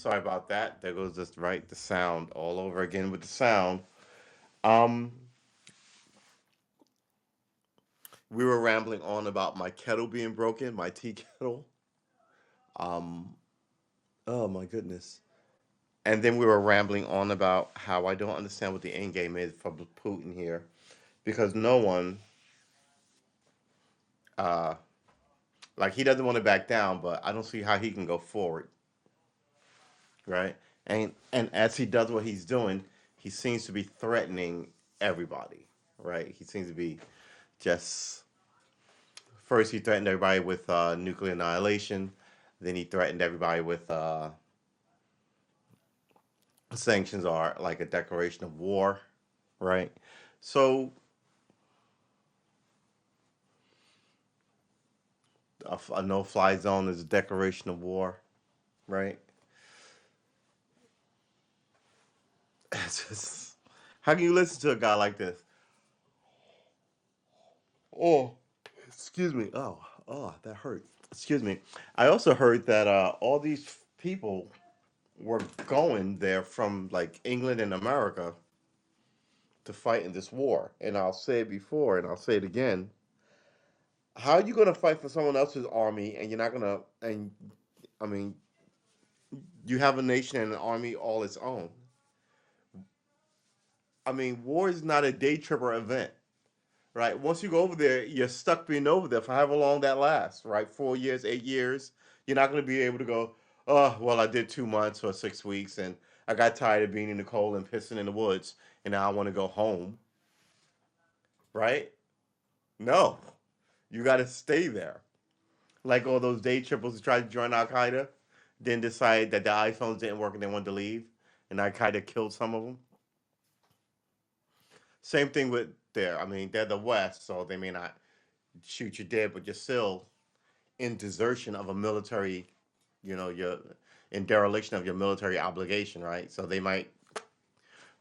Sorry about that. There goes just right the sound all over again with the sound. Um, we were rambling on about my kettle being broken, my tea kettle. Um, oh my goodness. And then we were rambling on about how I don't understand what the end game is for Putin here, because no one, uh, like he doesn't want to back down, but I don't see how he can go forward, right? And as he does what he's doing, he seems to be threatening everybody, right? He seems to be just first he threatened everybody with nuclear annihilation, then he threatened everybody with sanctions are like a declaration of war, right? So a no-fly zone is a declaration of war, right? It's just, how can you listen to a guy like this? Oh, excuse me. Oh, that hurt. Excuse me. I also heard that all these people were going there from like England and America to fight in this war. And I'll say it before and I'll say it again. How are you going to fight for someone else's army and you're not going to, and I mean, you have a nation and an army all its own. I mean, war is not a day tripper event, right? Once you go over there, you're stuck being over there for however long that lasts, right? 4 years, 8 years. You're not going to be able to go, oh, well, I did 2 months or 6 weeks and I got tired of being in the cold and pissing in the woods and now I want to go home, right? No, you got to stay there. Like all those day trippers who tried to join Al Qaeda, then decided that the iPhones didn't work and they wanted to leave, and Al Qaeda killed some of them. Same thing with there. I mean, they're the West, so they may not shoot you dead, but you're still in desertion of a military, you're in dereliction of your military obligation, right? So they might.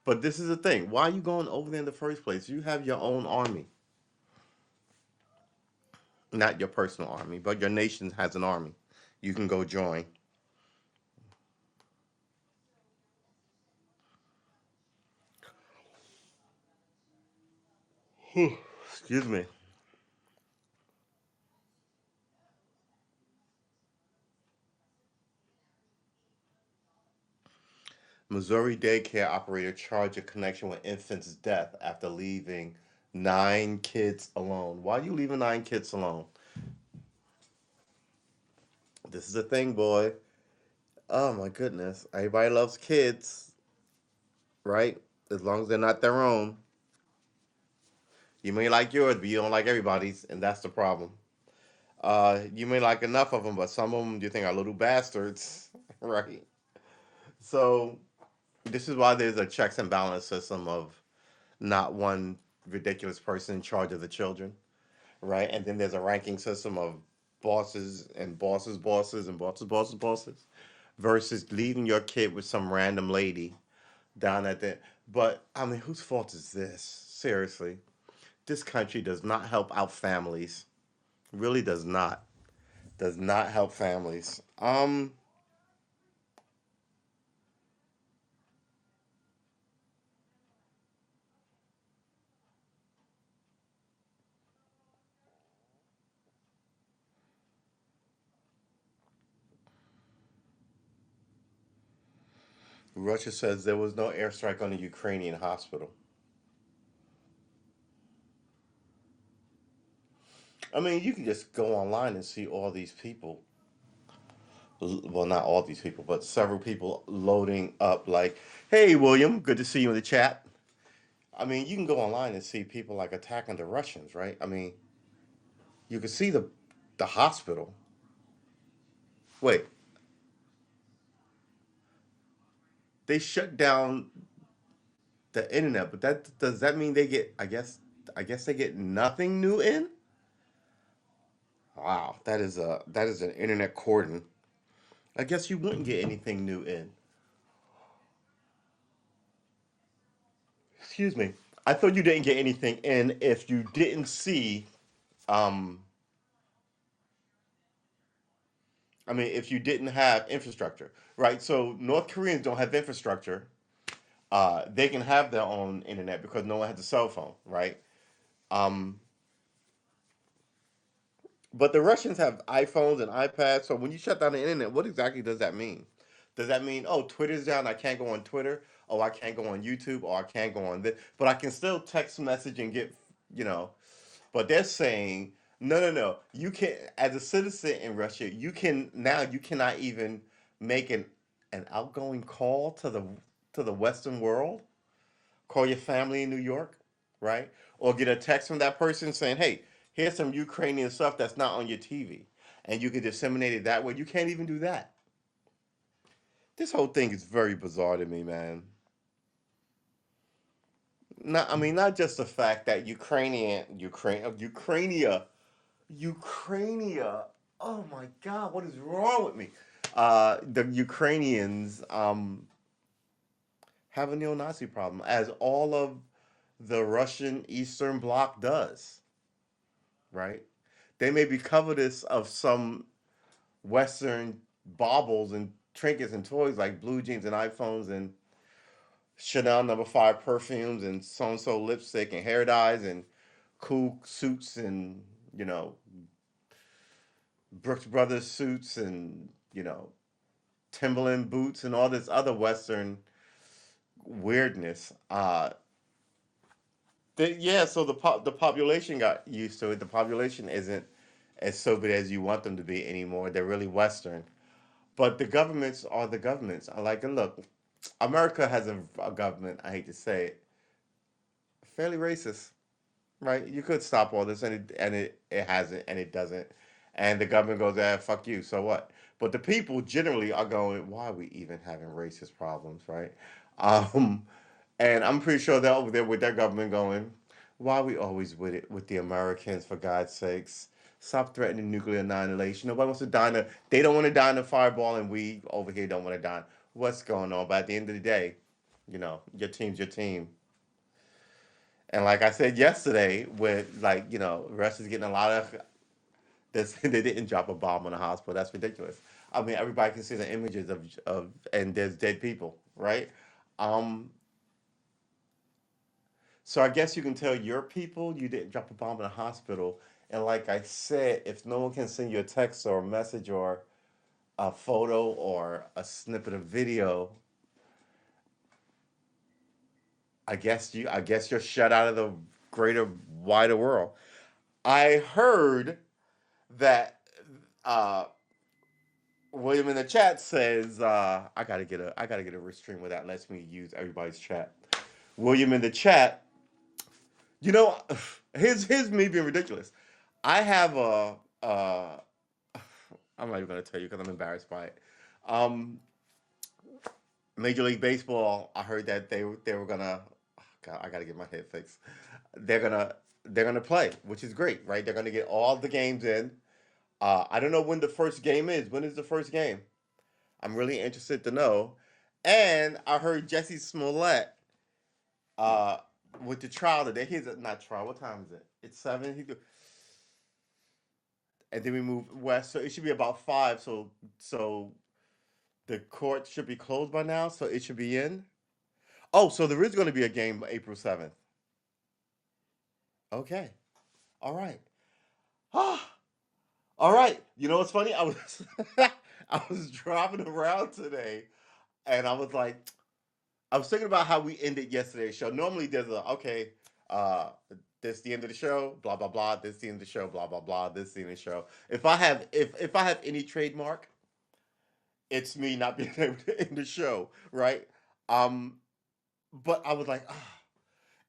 But this is the thing. Why are you going over there in the first place? You have your own army, not your personal army, but your nation has an army. You can go join. Excuse me. Missouri daycare operator charged in connection with infant's death after leaving 9 kids alone. Why are you leaving 9 kids alone? This is the thing, boy. Oh my goodness. Everybody loves kids, right? As long as they're not their own. You may like yours, but you don't like everybody's, and that's the problem. You may like enough of them, but some of them you think are little bastards, right? So this is why there's a checks and balance system of not one ridiculous person in charge of the children, right? And then there's a ranking system of bosses and bosses, bosses and bosses, bosses, bosses, versus leaving your kid with some random lady down at the. But I mean, whose fault is this? Seriously, this country does not help out families. Really does not. Does not help families. Russia says there was no airstrike on a Ukrainian hospital. I mean, you can just go online and see all these people, well, not all these people, but several people loading up like, hey, William, good to see you in the chat. I mean, you can go online and see people like attacking the Russians, right? I mean, you can see the hospital. Wait, they shut down the internet, but that does that mean they get? I guess they get nothing new in. Wow, that is an internet cordon. I guess you wouldn't get anything new in. Excuse me. I thought you didn't get anything in if you didn't see um I mean, if you didn't have infrastructure, right? So North Koreans don't have infrastructure. They can have their own internet because no one has a cell phone, right? Um, but the Russians have iPhones and iPads. So when you shut down the internet, what exactly does that mean? Does that mean, oh, Twitter's down, I can't go on Twitter, oh, I can't go on YouTube, or I can't go on this, but I can still text message and get, you know, but they're saying, no, no, no. You can, as a citizen in Russia, you can now. You cannot even make an outgoing call to the Western world. Call your family in New York, right? Or get a text from that person saying, "Hey, here's some Ukrainian stuff that's not on your TV," and you can disseminate it that way. You can't even do that. This whole thing is very bizarre to me, man. Not, I mean, not just the fact that Ukrainia. Oh my God, what is wrong with me? The Ukrainians have a neo-Nazi problem, as all of the Russian Eastern Bloc does. Right? They may be covetous of some Western baubles and trinkets and toys like blue jeans and iPhones and Chanel #5 perfumes and so and so lipstick and hair dyes and cool suits and you know Brooks Brothers suits and Timberland boots and all this other Western weirdness. Yeah, so the population got used to it. The population isn't as Soviet as you want them to be anymore. They're really Western. But the governments are the governments. I like it. Look, America has a government. I hate to say it, fairly racist, right? You could stop all this, and it hasn't, and it doesn't. And the government goes, "Ah, fuck you." So what? But the people generally are going, "Why are we even having racist problems, right?" Um, and I'm pretty sure they're over there with their government going, "Why are we always with it with the Americans? For God's sakes, stop threatening nuclear annihilation. Nobody wants to die in a. They don't want to die in a fireball, and we over here don't want to die. What's going on?" But at the end of the day, your team's your team. And like I said yesterday, with Russia's getting a lot of this. They didn't drop a bomb on a hospital. That's ridiculous. I mean, everybody can see the images of and there's dead people, right? Um, so I guess you can tell your people you didn't drop a bomb in a hospital. And like I said, if no one can send you a text or a message or a photo or a snippet of video, I guess you're shut out of the greater wider world. I heard that uh, William in the chat says I gotta get a restream where that lets me use everybody's chat. William in the chat, you know, here's me being ridiculous. I have uh I'm not even gonna tell you because I'm embarrassed by it. Um, Major League Baseball, I heard that they were gonna. Oh God, I gotta get my head fixed. They're gonna they're gonna play, which is great, right? They're gonna get all the games in. I don't know when the first game is. When is the first game? I'm really interested to know. And I heard Jesse Smollett uh, with the trial today. He's not trial. What time is it? It's 7. And then we move west, so it should be about 5. So the court should be closed by now, so it should be in. Oh, so there is going to be a game April 7th. Okay. All right. Ah, all right. You know what's funny? I was I was driving around today and I was thinking about how we ended yesterday's show. Normally there's a okay, uh this the end of the show, blah blah blah, this the end of the show, blah blah blah, this the end of the show. If I have any trademark, it's me not being able to end the show, right? Um but I was like, ah,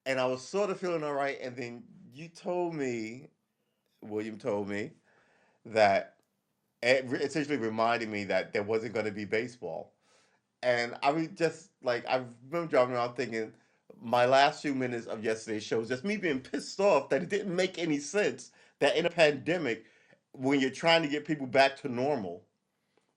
and I was sort of feeling all right, and then you told me, William told me that essentially reminded me that there wasn't going to be baseball, and I was just like, I remember driving around thinking, my last few minutes of yesterday's show was just me being pissed off that it didn't make any sense that in a pandemic, when you're trying to get people back to normal,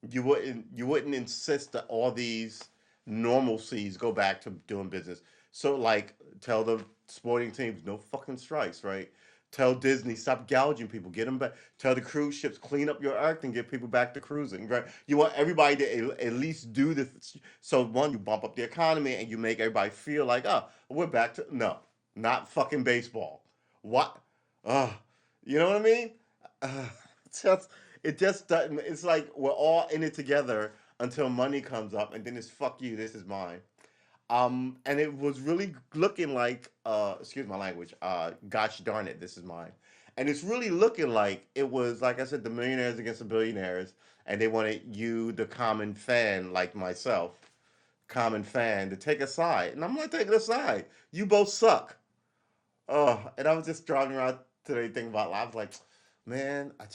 you wouldn't insist that all these normalcies go back to doing business. So like tell the sporting teams no fucking strikes, right? Tell Disney stop gouging people. Get them back. Tell the cruise ships clean up your act and get people back to cruising. Right? You want everybody to at least do this. So one, you bump up the economy and you make everybody feel like, oh, we're back to no, not fucking baseball. What? Uh, you know what I mean? Uh, it's just it just doesn't. It's like we're all in it together until money comes up, and then it's fuck you. This is mine. And it was really looking like, excuse my language, gosh darn it, this is mine. And it's really looking like it was, like I said, the millionaires against the billionaires, and they wanted you, the common fan like myself, common fan, to take a side. And I'm not taking a side. You both suck. Oh, and I was just driving around today thinking about life. I was like, man, I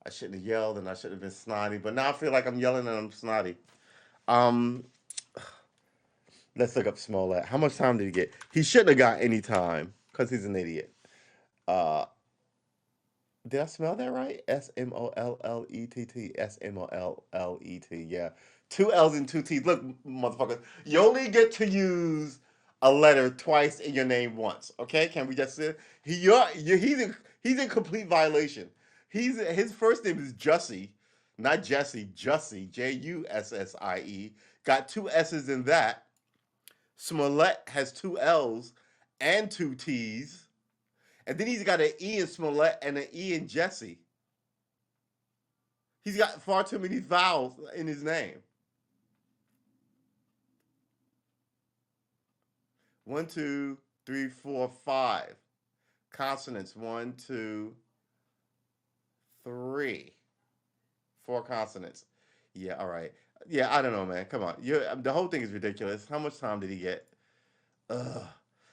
shouldn't have yelled and I should have been snotty, but now I feel like I'm yelling and I'm snotty. Um, Let's look up Smollett. How much time did he get? He shouldn't have got any time because he's an idiot. Uh, did I smell that right? Smollettt. Smollettt. Yeah. Two L's and two T's. Look, motherfucker, you only get to use a letter twice in your name once. Okay? Can we just say he's in complete violation. His first name is Jussie, not Jesse. Jussie. Jussie. Got two S's in that. Smollett has two L's and two T's. And then he's got an E in Smollett and an E in Jesse. He's got far too many vowels in his name. One, two, three, four, five. Consonants. One, two, three. Four consonants. Yeah, all right. Yeah, I don't know, man. Come on. The whole thing is ridiculous. How much time did he get? Ugh.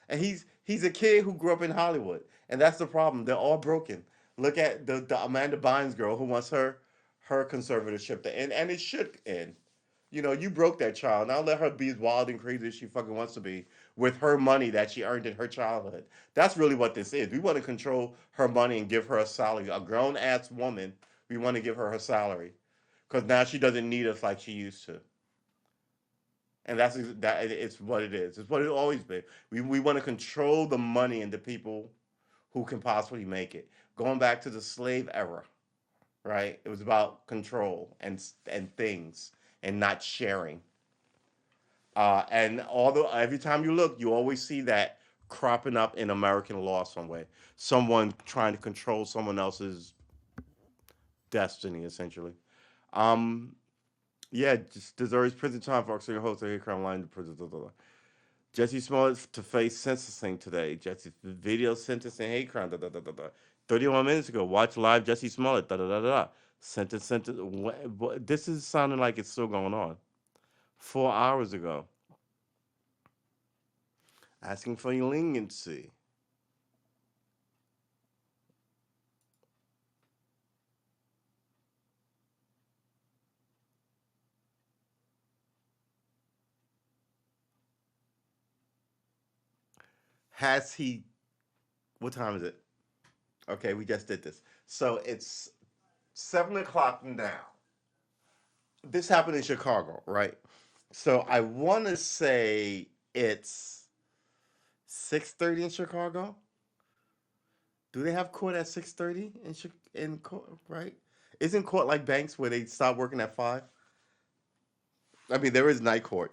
And he's a kid who grew up in Hollywood, and that's the problem. They're all broken. Look at the Amanda Bynes girl who wants her conservatorship to end, and it should end. You know, you broke that child. Now let her be as wild and crazy as she fucking wants to be with her money that she earned in her childhood. That's really what this is. We want to control her money and give her a salary. A grown ass woman, we want to give her her salary because now she doesn't need us like she used to. And that it's what it is. It's what it always been. We want to control the money and the people who can possibly make it. Going back to the slave era, right? It was about control and things and not sharing. And although every time you look, you always see that cropping up in American law some way. Someone trying to control someone else's destiny, essentially. Um, yeah, just deserves prison time for Oxford host of hate crime line to prison. Jesse Smollett to face sentencing today. Jesse's video sentencing hate crime. 31 minutes ago, watch live Jesse Smollett. Sentence. This is sounding like it's still going on. 4 hours ago, asking for leniency. Has he? What time is it? Okay, we just did this. So it's 7 o'clock now. This happened in Chicago, right? So I want to say it's 6:30 in Chicago. Do they have court at 6:30 in court? Right? Isn't court like banks where they stop working at 5? I mean, there is night court.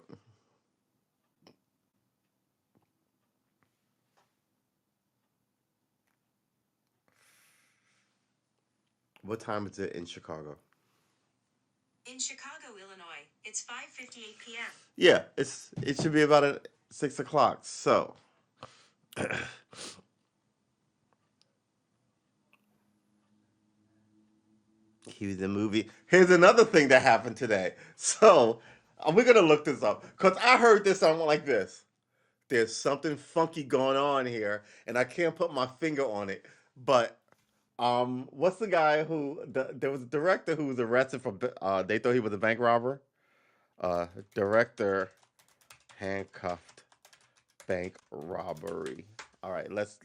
What time is it in Chicago? In Chicago, Illinois, it's 5:58 p.m. Yeah, it should be about at 6 o'clock. So he was in the movie. Here's another thing that happened today. So we're gonna look this up because I heard this sound like this. There's something funky going on here, and I can't put my finger on it. But what's the guy there was a director who was arrested for they thought he was a bank robber. Director handcuffed bank robbery. All right, let's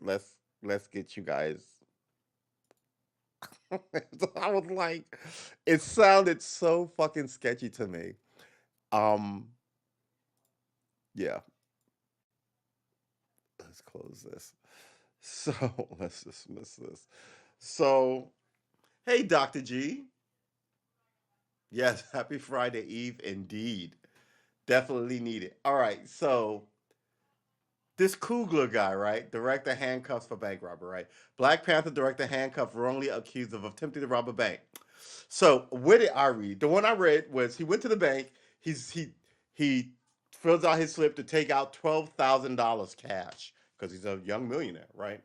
get you guys. I was like, it sounded so fucking sketchy to me. Um, yeah. let's close this. So let's dismiss this. So, hey, Dr. G. Yes, happy Friday Eve indeed. Definitely need it. All right, so this Kugler guy, right? Director handcuffs for bank robbery, right? Black Panther director handcuffed, wrongly accused of attempting to rob a bank. So where did I read? The one I read was he went to the bank. He fills out his slip to take out $12,000 cash because he's a young millionaire, right?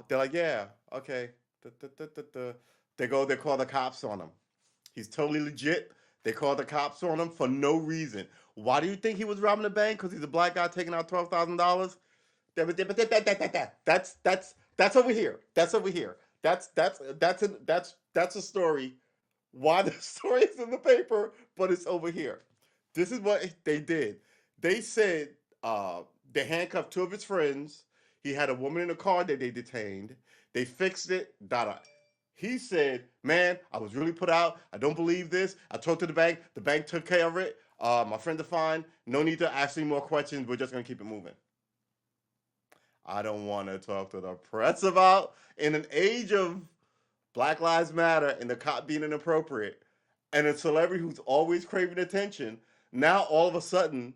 They're like, yeah, okay. Da, da, da, da, da. They call the cops on him. He's totally legit. They called the cops on him for no reason. Why do you think he was robbing the bank? Because he's a black guy taking out $12,000. That's over here. That's over here. That's a story. Why the story is in the paper, but it's over here. This is what they did. They said they handcuffed two of his friends. He had a woman in the car that they detained. They fixed it. Da. He said, "Man, I was really put out. I don't believe this. I talked to the bank. The bank took care of it. My friends are fine. No need to ask any more questions. We're just gonna keep it moving." I don't want to talk to the press about in an age of Black Lives Matter and the cop being inappropriate and a celebrity who's always craving attention. Now all of a sudden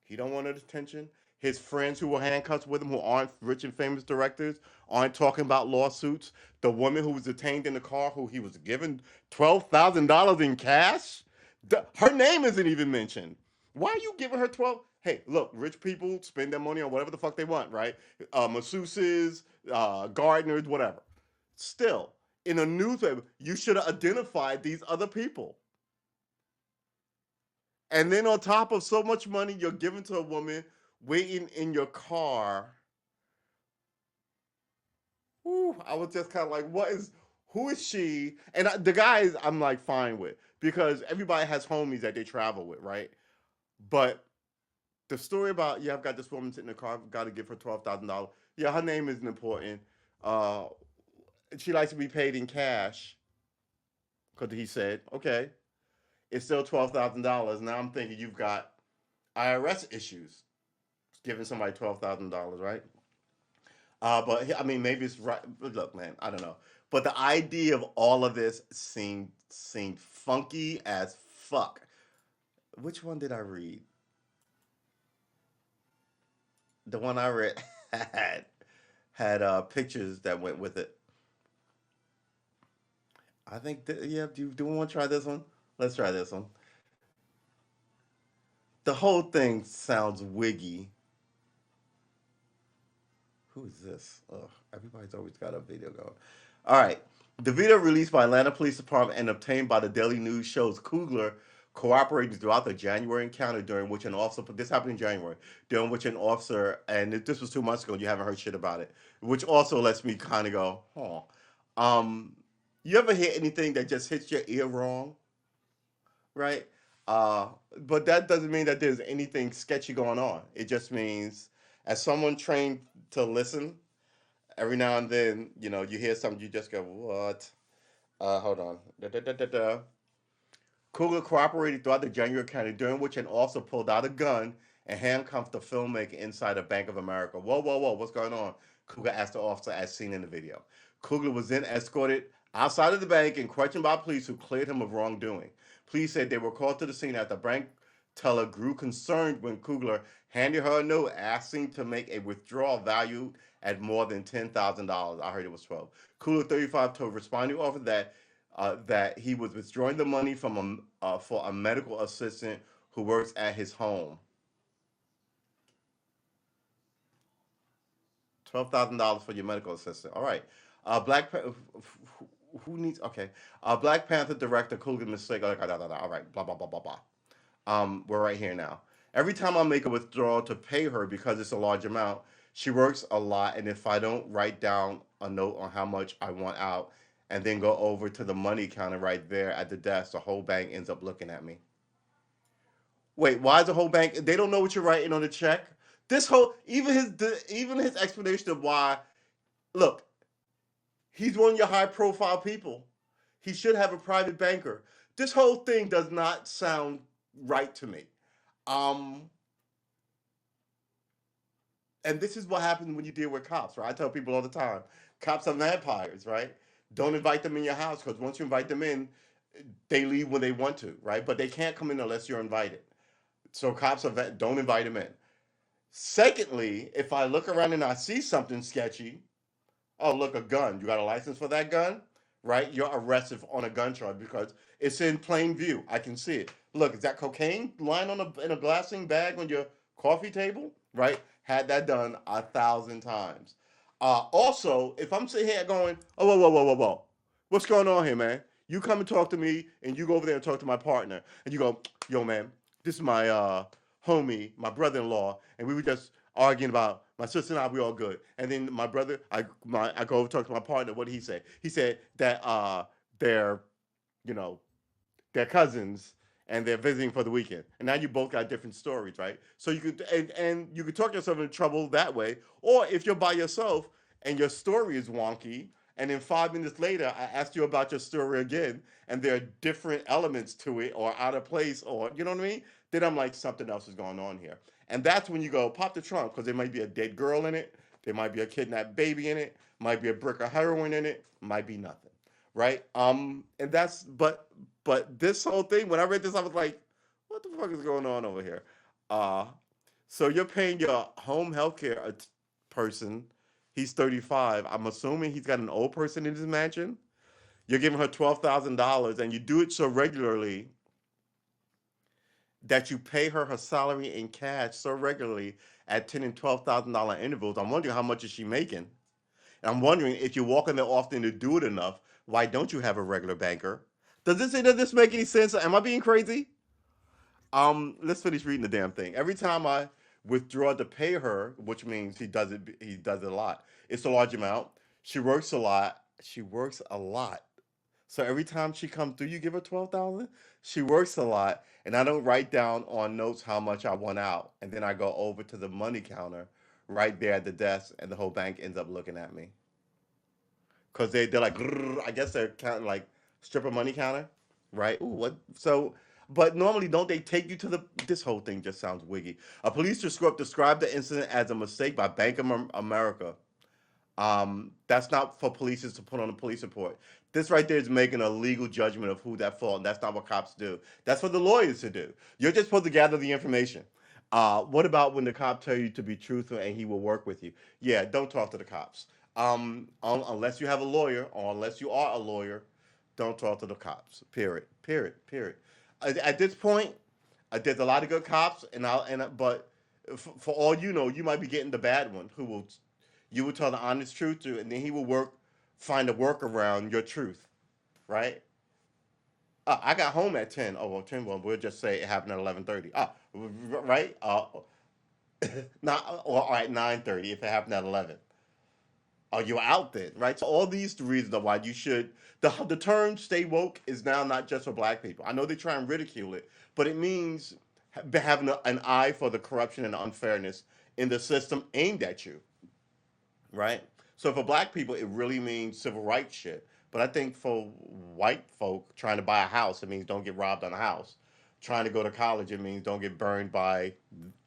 he don't want attention. His friends who were handcuffed with him, who aren't rich and famous directors, aren't talking about lawsuits. The woman who was detained in the car, who he was given $12,000 in cash, her name isn't even mentioned. Why are you giving her 12? Hey, look, rich people spend their money on whatever the fuck they want, right? Masseuses, gardeners, whatever. Still, in a newspaper, you should have identified these other people. And then on top of so much money you're giving to a woman waiting in your car, whew, I was just kind of like, who is she? And the guys I'm like fine with because everybody has homies that they travel with, right? But the story about, yeah, I've got this woman sitting in the car, I've got to give her $12,000. Yeah, her name isn't important. Uh, she likes to be paid in cash because he said, okay, it's still $12,000. Now I'm thinking you've got IRS issues giving somebody $12,000, right? But I mean, maybe it's right. Look, man, I don't know. But the idea of all of this seemed funky as fuck. Which one did I read? The one I read had pictures that went with it. I think yeah. Do we want to try this one? Let's try this one. The whole thing sounds wiggy. Who is this? Ugh, everybody's always got a video going. All right. The video released by Atlanta Police Department and obtained by the Daily News shows Kugler cooperating throughout the January encounter during which an officer, this happened in January, during which an officer, and this was 2 months ago, you haven't heard shit about it, which also lets me kind of go, huh. Um, you ever hear anything that just hits your ear wrong, right? Uh, but that doesn't mean that there's anything sketchy going on. It just means, as someone trained to listen, every now and then, you hear something, you just go, what? Hold on. Da, da, da, da, da. Cougar cooperated throughout the January County, during which an officer pulled out a gun and handcuffed the filmmaker inside a Bank of America. Whoa, whoa, whoa, what's going on? Cougar asked the officer as seen in the video. Cougar was then escorted outside of the bank and questioned by police who cleared him of wrongdoing. Police said they were called to the scene after the bank teller grew concerned when Kugler handed her a note asking to make a withdrawal valued at more than $10,000. I heard it was 12. Kugler 35 told responding officer that he was withdrawing the money from for a medical assistant who works at his home. $12,000 for your medical assistant. All right. Who needs? Okay. Black Panther director Kugler mistake. All right. Blah blah blah blah blah. We're right here now. Every time I make a withdrawal to pay her because it's a large amount, she works a lot, and if I don't write down a note on how much I want out and then go over to the money counter right there at the desk, the whole bank ends up looking at me. Wait, why is the whole bank? They don't know what you're writing on the check. This whole even his explanation of why. Look, he's one of your high profile people. He should have a private banker. This whole thing does not sound right to me. Um, And this is what happens when you deal with cops, right? I tell people all the time, cops are vampires, right? Don't invite them in your house because once you invite them in, they leave when they want to, right? But they can't come in unless you're invited. So cops are don't invite them in. Secondly, if I look around and I see something sketchy, oh look, a gun. You got a license for that gun, right? You're arrested on a gun charge because it's in plain view. I can see it. Look, is that cocaine lying on in a glassine bag on your coffee table? Right? Had that done 1,000 times. Also, if I'm sitting here going, oh whoa, what's going on here, man? You come and talk to me, and you go over there and talk to my partner, and you go, yo, man, this is my homie, my brother-in-law, and we were just arguing about my sister and I. We all good. And then my brother, I go over to talk to my partner. What did he say? He said that they're you know they're cousins and they're visiting for the weekend. And now you both got different stories, right? So you could and you could talk yourself into trouble that way. Or if you're by yourself and your story is wonky, and then 5 minutes later I asked you about your story again, and there are different elements to it or out of place, or you know what I mean? Then I'm like, something else is going on here. And that's when you go pop the trunk because there might be a dead girl in it, there might be a kidnapped baby in it, might be a brick of heroin in it, might be nothing, right? And that's but this whole thing, when I read this, I was like, what the fuck is going on over here? Uh, so you're paying your home healthcare person. He's 35. I'm assuming he's got an old person in his mansion. You're giving her $12,000, and you do it so regularly that you pay her salary in cash so regularly at $10,000 and $12,000 intervals. I'm wondering how much is she making. And I'm wondering if you're walking there often to do it enough. Why don't you have a regular banker? Does this make any sense? Am I being crazy? Let's finish reading the damn thing. Every time I withdraw to pay her, which means he does it a lot. It's a large amount. She works a lot. She works a lot. So every time she comes through, you give her 12,000. She works a lot, and I don't write down on notes how much I want out, and then I go over to the money counter right there at the desk, and the whole bank ends up looking at me because they're like, "Grrr," I guess they're counting like stripper money counter, right? Ooh, what? So, but normally don't they take you to the? This whole thing just sounds wiggy. A police described the incident as a mistake by Bank of America. That's not for police to put on a police report. This right there is making a legal judgment of who that fault, and that's not what cops do. That's for the lawyers to do. You're just supposed to gather the information. What about when the cop tell you to be truthful and he will work with you? Yeah, don't talk to the cops. Unless you have a lawyer or unless you are a lawyer, don't talk to the cops. Period. Period. Period. At this point, there's a lot of good cops, but for all you know, you might be getting the bad one who will you will tell the honest truth to, and then he will find a workaround your truth, right? I got home at 10. Oh well, 10. Well, we'll just say it happened at 11:30. Right. Not or at 9:30 if it happened at 11. Oh, you're out then, right? So all these reasons are why you should. The term "stay woke" is now not just for black people. I know they try and ridicule it, but it means having an eye for the corruption and unfairness in the system aimed at you, right? So for black people, it really means civil rights shit. But I think for white folk trying to buy a house, it means don't get robbed on a house. Trying to go to college, it means don't get burned by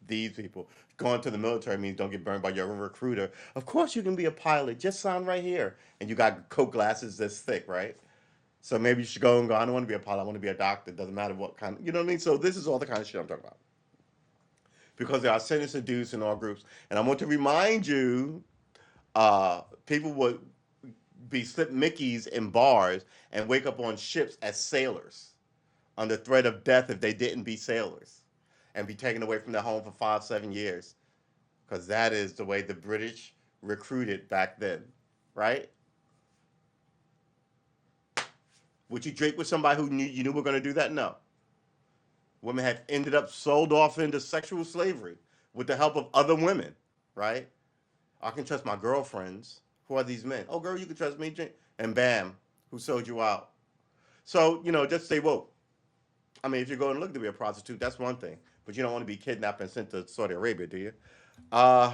these people. Going to the military means don't get burned by your recruiter. Of course, you can be a pilot. Just sign right here. And you got Coke glasses this thick, right? So maybe you should go and go. I don't want to be a pilot. I want to be a doctor. It doesn't matter what kind. You know what I mean? So this is all the kind of shit I'm talking about. Because there are sinners and dudes in all groups. And I want to remind you, people would be slip Mickeys in bars and wake up on ships as sailors under threat of death if they didn't be sailors and be taken away from their home for 5, 7 years. Because that is the way the British recruited back then, right? Would you drink with somebody who you knew were going to do that? No. Women have ended up sold off into sexual slavery with the help of other women, right? I can trust my girlfriends. Who are these men? Oh, girl, you can trust me. And bam, who sold you out? So, just stay woke. I mean, if you're going to look to be a prostitute, that's one thing. But you don't want to be kidnapped and sent to Saudi Arabia, do you? Uh,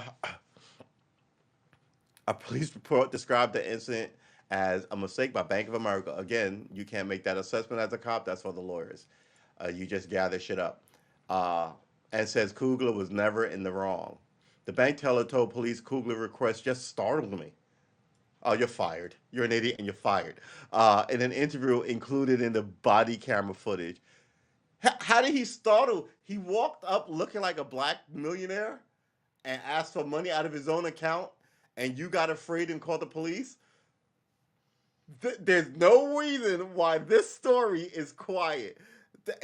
a police report described the incident as a mistake by Bank of America. Again, you can't make that assessment as a cop. That's for the lawyers. You just gather shit up. Uh, and says Kugler was never in the wrong. The bank teller told police Kugler request just startled me. Oh, you're fired. You're an idiot and you're fired. In an interview included in the body camera footage. How did he startle? He walked up looking like a black millionaire and asked for money out of his own account, and you got afraid and called the police? There's no reason why this story is quiet.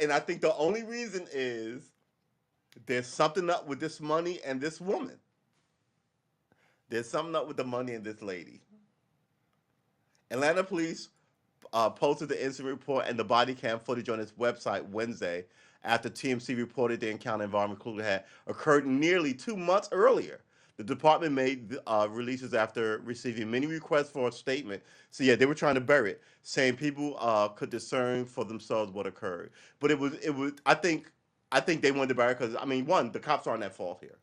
And I think the only reason is there's something up with this money and this woman. There's something up with the money and this lady. Atlanta police posted the incident report and the body cam footage on its website Wednesday after TMC reported the encounter involving Kugler had occurred nearly 2 months earlier. The department made releases after receiving many requests for a statement. So yeah, they were trying to bury it, saying people could discern for themselves what occurred. But it was. I think they wanted to bury it because I mean, one, the cops aren't at fault here.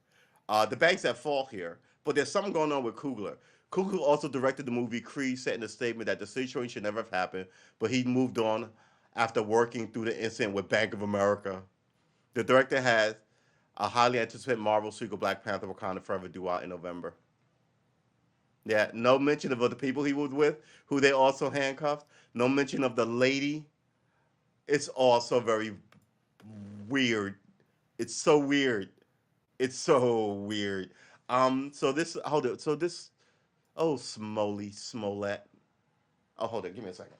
The bank's at fault here, but there's something going on with Kugler. Kugler also directed the movie Creed, said in a statement that the situation should never have happened, but he moved on after working through the incident with Bank of America. The director has a highly anticipated Marvel sequel, Black Panther: Wakanda Forever, due out in November. Yeah, no mention of other people he was with, who they also handcuffed. No mention of the lady. It's also very weird. It's so weird. It's so weird. So this, hold it. So this, oh, Smollett. Oh, hold it. Give me a second.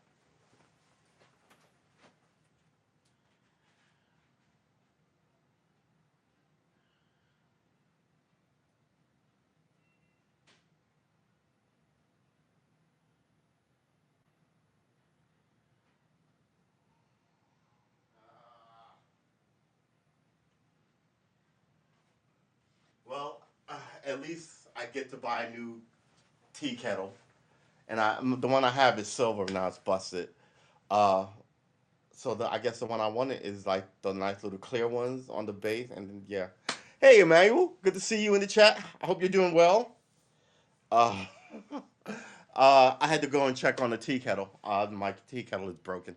Well, at least I get to buy a new tea kettle, and the one I have is silver now. It's busted. Uh, so I guess the one I wanted is like the nice little clear ones on the base, and then, yeah. Hey, Emmanuel, good to see you in the chat. I hope you're doing well. Uh, I had to go and check on the tea kettle. My tea kettle is broken.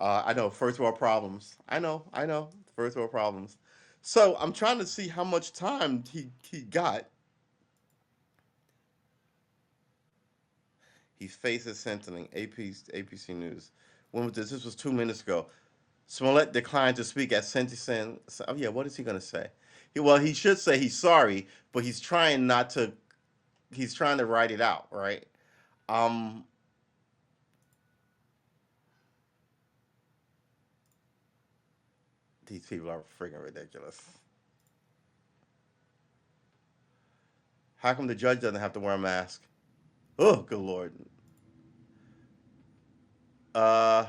I know, first world problems. I know, first world problems. So I'm trying to see how much time he got. He faces sentencing. APC News. When was this? This was 2 minutes ago. Smollett declined to speak at sentencing. Oh yeah, what is he gonna say? He should say he's sorry, but he's trying not to. He's trying to write it out, right? Um, these people are freaking ridiculous. How come the judge doesn't have to wear a mask? Oh, good lord. Uh,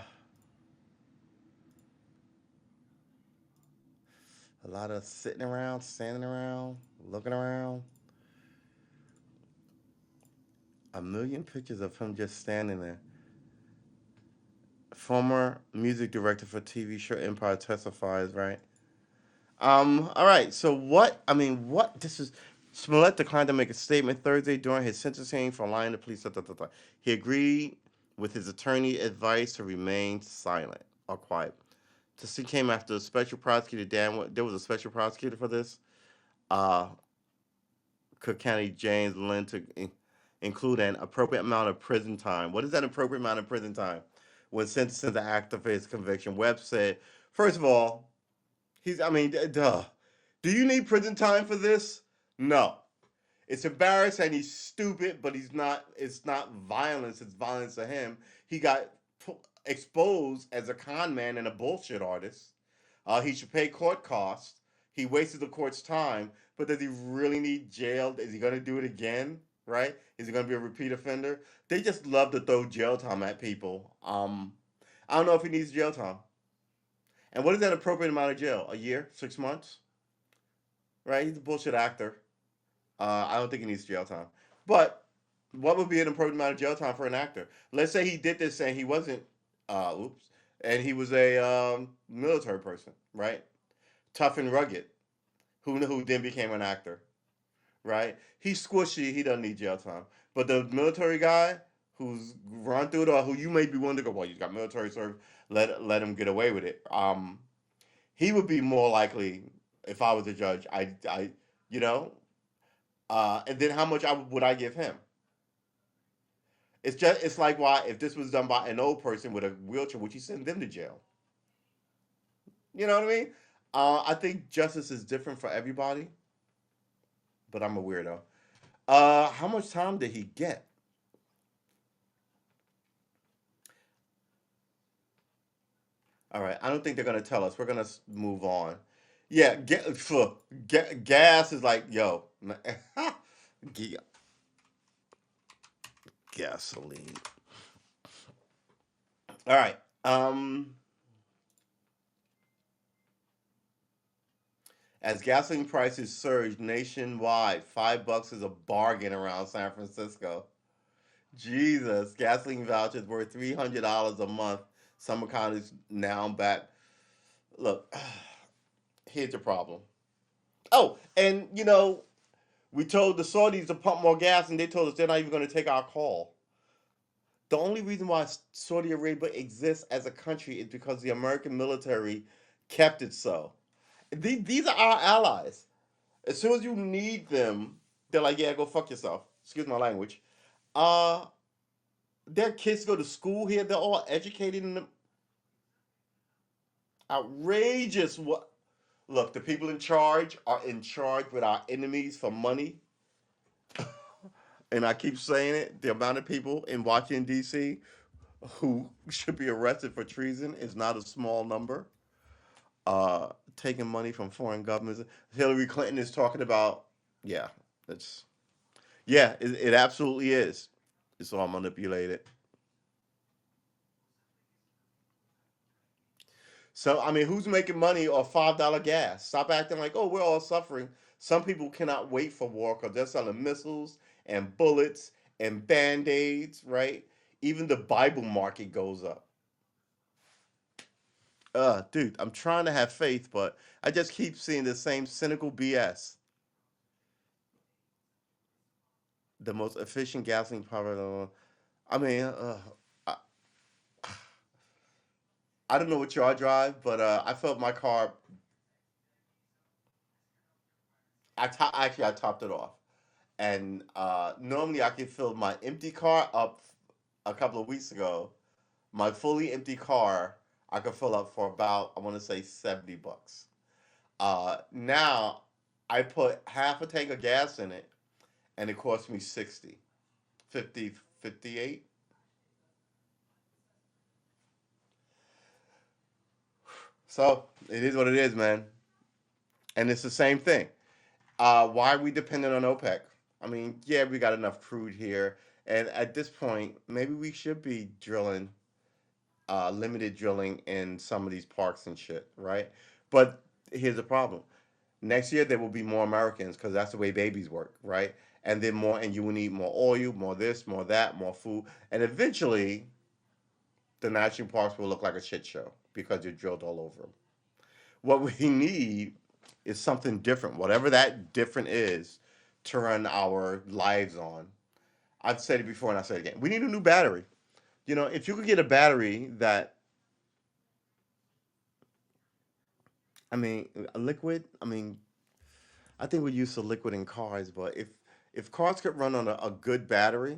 a lot of sitting around, standing around, looking around. A million pictures of him just standing there. Former music director for TV show Empire testifies, right? All right. So what? I mean, what? This is Smollett declined to make a statement Thursday during his sentencing for lying to police. He agreed with his attorney advice to remain silent or quiet. This came after the special prosecutor Dan. There was a special prosecutor for this. Uh, Cook County James Lynn to include an appropriate amount of prison time. What is that appropriate amount of prison time? When sentencing the actor for his conviction, Webb said, first of all, I mean, duh. Do you need prison time for this? No. It's embarrassing. He's stupid, but he's not. It's not violence. It's violence to him. He got exposed as a con man and a bullshit artist. He should pay court costs. He wasted the court's time, but does he really need jail? Is he going to do it again? Right? Is he going to be a repeat offender? They just love to throw jail time at people. I don't know if he needs jail time. And what is that appropriate amount of jail? A year? 6 months? Right? He's a bullshit actor. I don't think he needs jail time. But what would be an appropriate amount of jail time for an actor? Let's say he did this saying he wasn't, oops, and he was a military person, right? Tough and rugged, who then became an actor, right? He's squishy. He doesn't need jail time. But the military guy who's run through it all, who you may be willing to go, well, he's got military service, let him get away with it. He would be more likely if I was a judge. You know, And then how much would I give him? It's like why if this was done by an old person with a wheelchair, would you send them to jail? You know what I mean? I think justice is different for everybody, but I'm a weirdo. How much time did he get? All right, I don't think they're gonna tell us. We're gonna move on. Yeah, gas is like yo, Ga- gasoline. All right. As gasoline prices surge nationwide, $5 is a bargain around San Francisco. Jesus, gasoline vouchers worth $300 a month. Some economies now back. Look, here's the problem. Oh, and we told the Saudis to pump more gas, and they told us they're not even going to take our call. The only reason why Saudi Arabia exists as a country is because the American military kept it so. These are our allies. As soon as you need them, they're like, yeah, go fuck yourself. Excuse my language. Uh, their kids go to school here. They're all educated in the outrageous. What? Look, the people in charge are in charge with our enemies for money. And I keep saying it. The amount of people in Washington D.C. who should be arrested for treason is not a small number. Taking money from foreign governments. Hillary Clinton is talking about. Yeah, it's it absolutely is. It's all manipulated. So I mean, who's making money off $5 gas? Stop acting like, oh, we're all suffering. Some people cannot wait for war because they're selling missiles and bullets and band aids, right? Even the Bible market goes up. Dude, I'm trying to have faith, but I just keep seeing the same cynical BS. The most efficient gasoline powered. I mean, I, I don't know what y'all drive, but I felt my car. Actually I topped it off, and normally I can fill my empty car up a couple of weeks ago. My fully empty car I could fill up for about I want to say $70. Now I put half a tank of gas in it, and it cost me 60, 50, 58. So it is what it is, man. And it's the same thing. Why are we dependent on OPEC? I mean, yeah, we got enough crude here, and at this point, maybe we should be drilling, limited drilling in some of these parks and shit, right? But here's the problem: next year there will be more Americans because that's the way babies work, right? And then more, and you will need more oil, more this, more that, more food, and eventually the national parks will look like a shit show because you're drilled all over them. What we need is something different, whatever that different is, to run our lives on. I've said it before and I say it again. We need a new battery. If you could get a battery that, I mean, a liquid, I mean, I think we use the liquid in cars, but if cars could run on a good battery,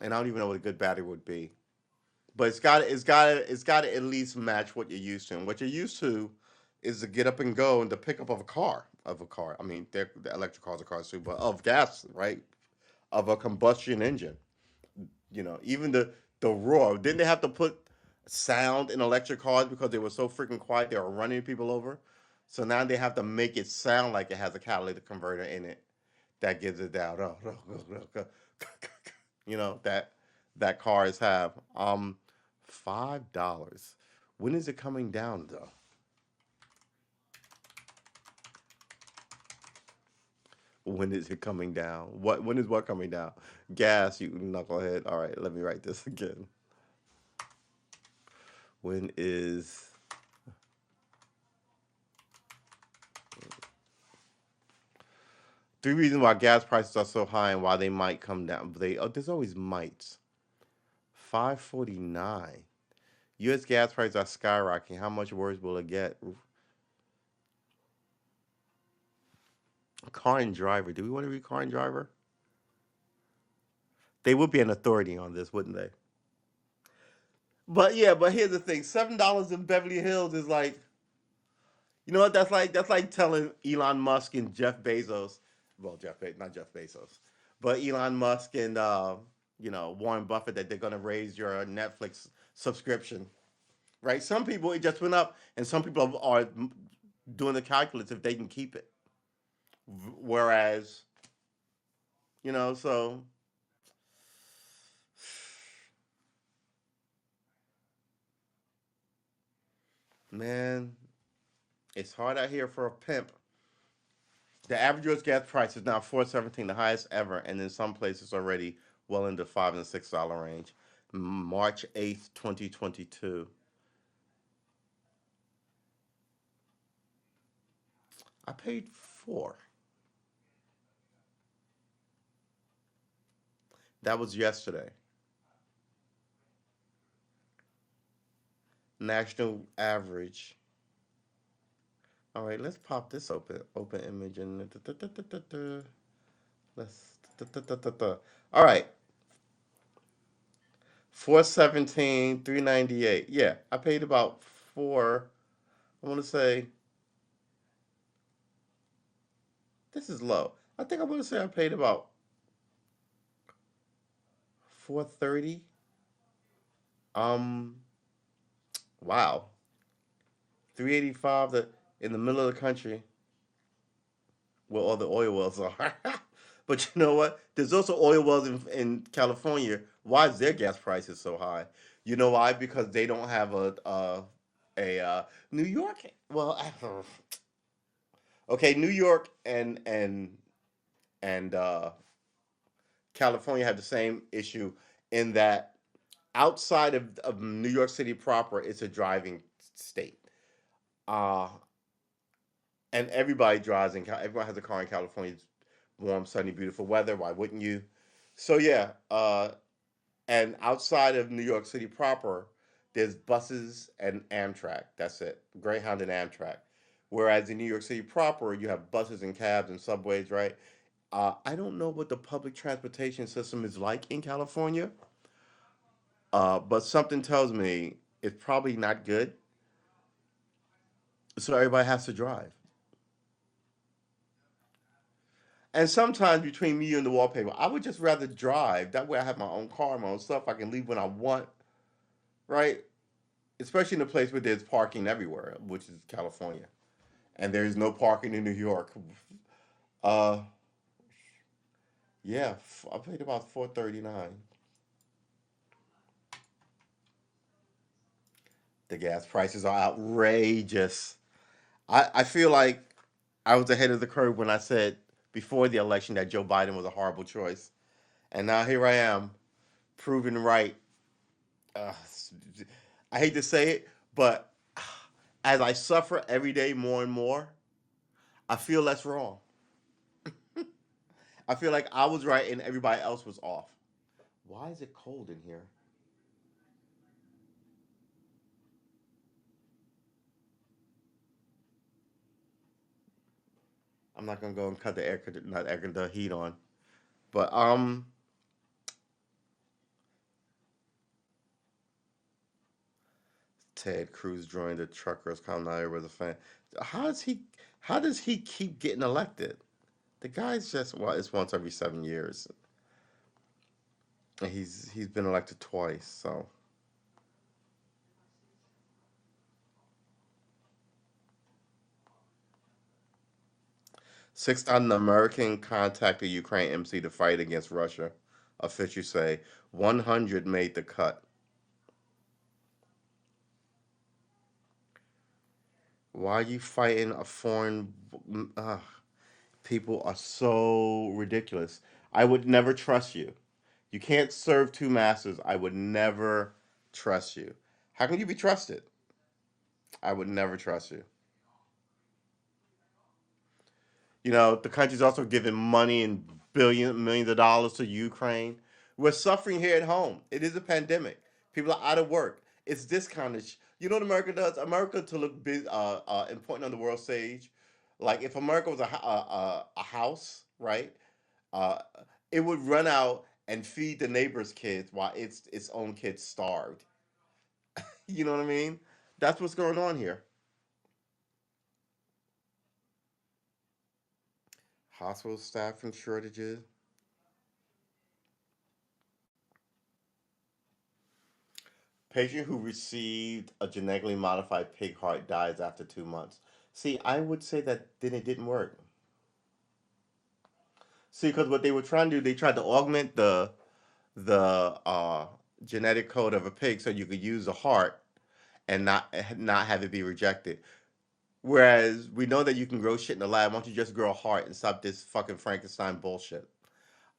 and I don't even know what a good battery would be, but it's got to at least match what you're used to. And what you're used to is to get up and go and the pickup of a car. I mean, the electric cars are cars too, but of gas, right? Of a combustion engine. Even the roar. Didn't they have to put sound in electric cars because they were so freaking quiet they were running people over? So now they have to make it sound like it has a catalytic converter in it that gives it that that cars have. $5. When is it coming down though? When is it coming down? When is what coming down? Gas, you knucklehead. All right, let me write this again. When is three reasons why gas prices are so high and why they might come down? There's always mites. 5.49. U.S. gas prices are skyrocketing. How much worse will it get? Car and Driver. Do we want to read Car and Driver? They would be an authority on this, wouldn't they? But yeah, but here's the thing: $7 in Beverly Hills is like, you know what? That's like telling Elon Musk and Jeff Bezos, well, not Jeff Bezos, but Elon Musk and Warren Buffett that they're gonna raise your Netflix subscription, right? Some people it just went up, and some people are doing the calculus if they can keep it. Whereas, so man, it's hard out here for a pimp. The average U.S. gas price is now 4.17, the highest ever, and in some places already well into $5 and $6 range. March 8th, 2022. I paid 4. That was yesterday. National average. All right, let's pop this open. Open image and let's. All right, 417, 398. Yeah, I paid about 4. I want to say this is low. I think I'm going to say I paid about 430. Um, wow, 385. In the middle of the country where all the oil wells are. But you know what? There's also oil wells in California. Why is their gas prices so high? You know why? Because they don't have a New York. Well, okay, New York and California have the same issue in that outside of New York City proper, it's a driving state. Uh, and everybody drives everyone has a car in California. It's warm, sunny, beautiful weather. Why wouldn't you? So yeah, and outside of New York City proper, there's buses and Amtrak. That's it, Greyhound and Amtrak. Whereas in New York City proper, you have buses and cabs and subways, right? I don't know what the public transportation system is like in California, but something tells me it's probably not good. So everybody has to drive. And sometimes between me and the wallpaper, I would just rather drive. That way I have my own car, my own stuff. I can leave when I want, right? Especially in a place where there's parking everywhere, which is California. And there is no parking in New York. Uh, yeah, I paid about 439. The gas prices are outrageous. I feel like I was ahead of the curve when I said before the election that Joe Biden was a horrible choice. And now here I am, proven right. Uh, I hate to say it, but as I suffer every day more and more, I feel less wrong. I feel like I was right and everybody else was off. Why is it cold in here? I'm not gonna go and cut the not the heat on. But Ted Cruz joined the truckers commune with a fan. How does he how does he keep getting elected? The guy's just well, it's once every 7 years. And he's been elected twice, so six thousand American contacted Ukraine embassy to fight against Russia. Officials say 100 made the cut. Why are you fighting a foreign? Uh, People are so ridiculous. I would never trust you. You can't serve two masters. I would never trust you. How can you be trusted? I would never trust you. The country's also giving money and millions of dollars to Ukraine. We're suffering here at home. It is a pandemic. People are out of work. It's this kind of. You know what America does? America to look big, important on the world stage. Like if America was a house, right? Uh, it would run out and feed the neighbor's kids while its own kids starved. You know what I mean? That's what's going on here. Hospital staffing shortages. Patient who received a genetically modified pig heart dies after 2 months. See, I would say that then it didn't work. See, because what they were trying to do, they tried to augment the genetic code of a pig so you could use a heart and not have it be rejected. Whereas we know that you can grow shit in the lab. Why don't you just grow a heart and stop this fucking Frankenstein bullshit?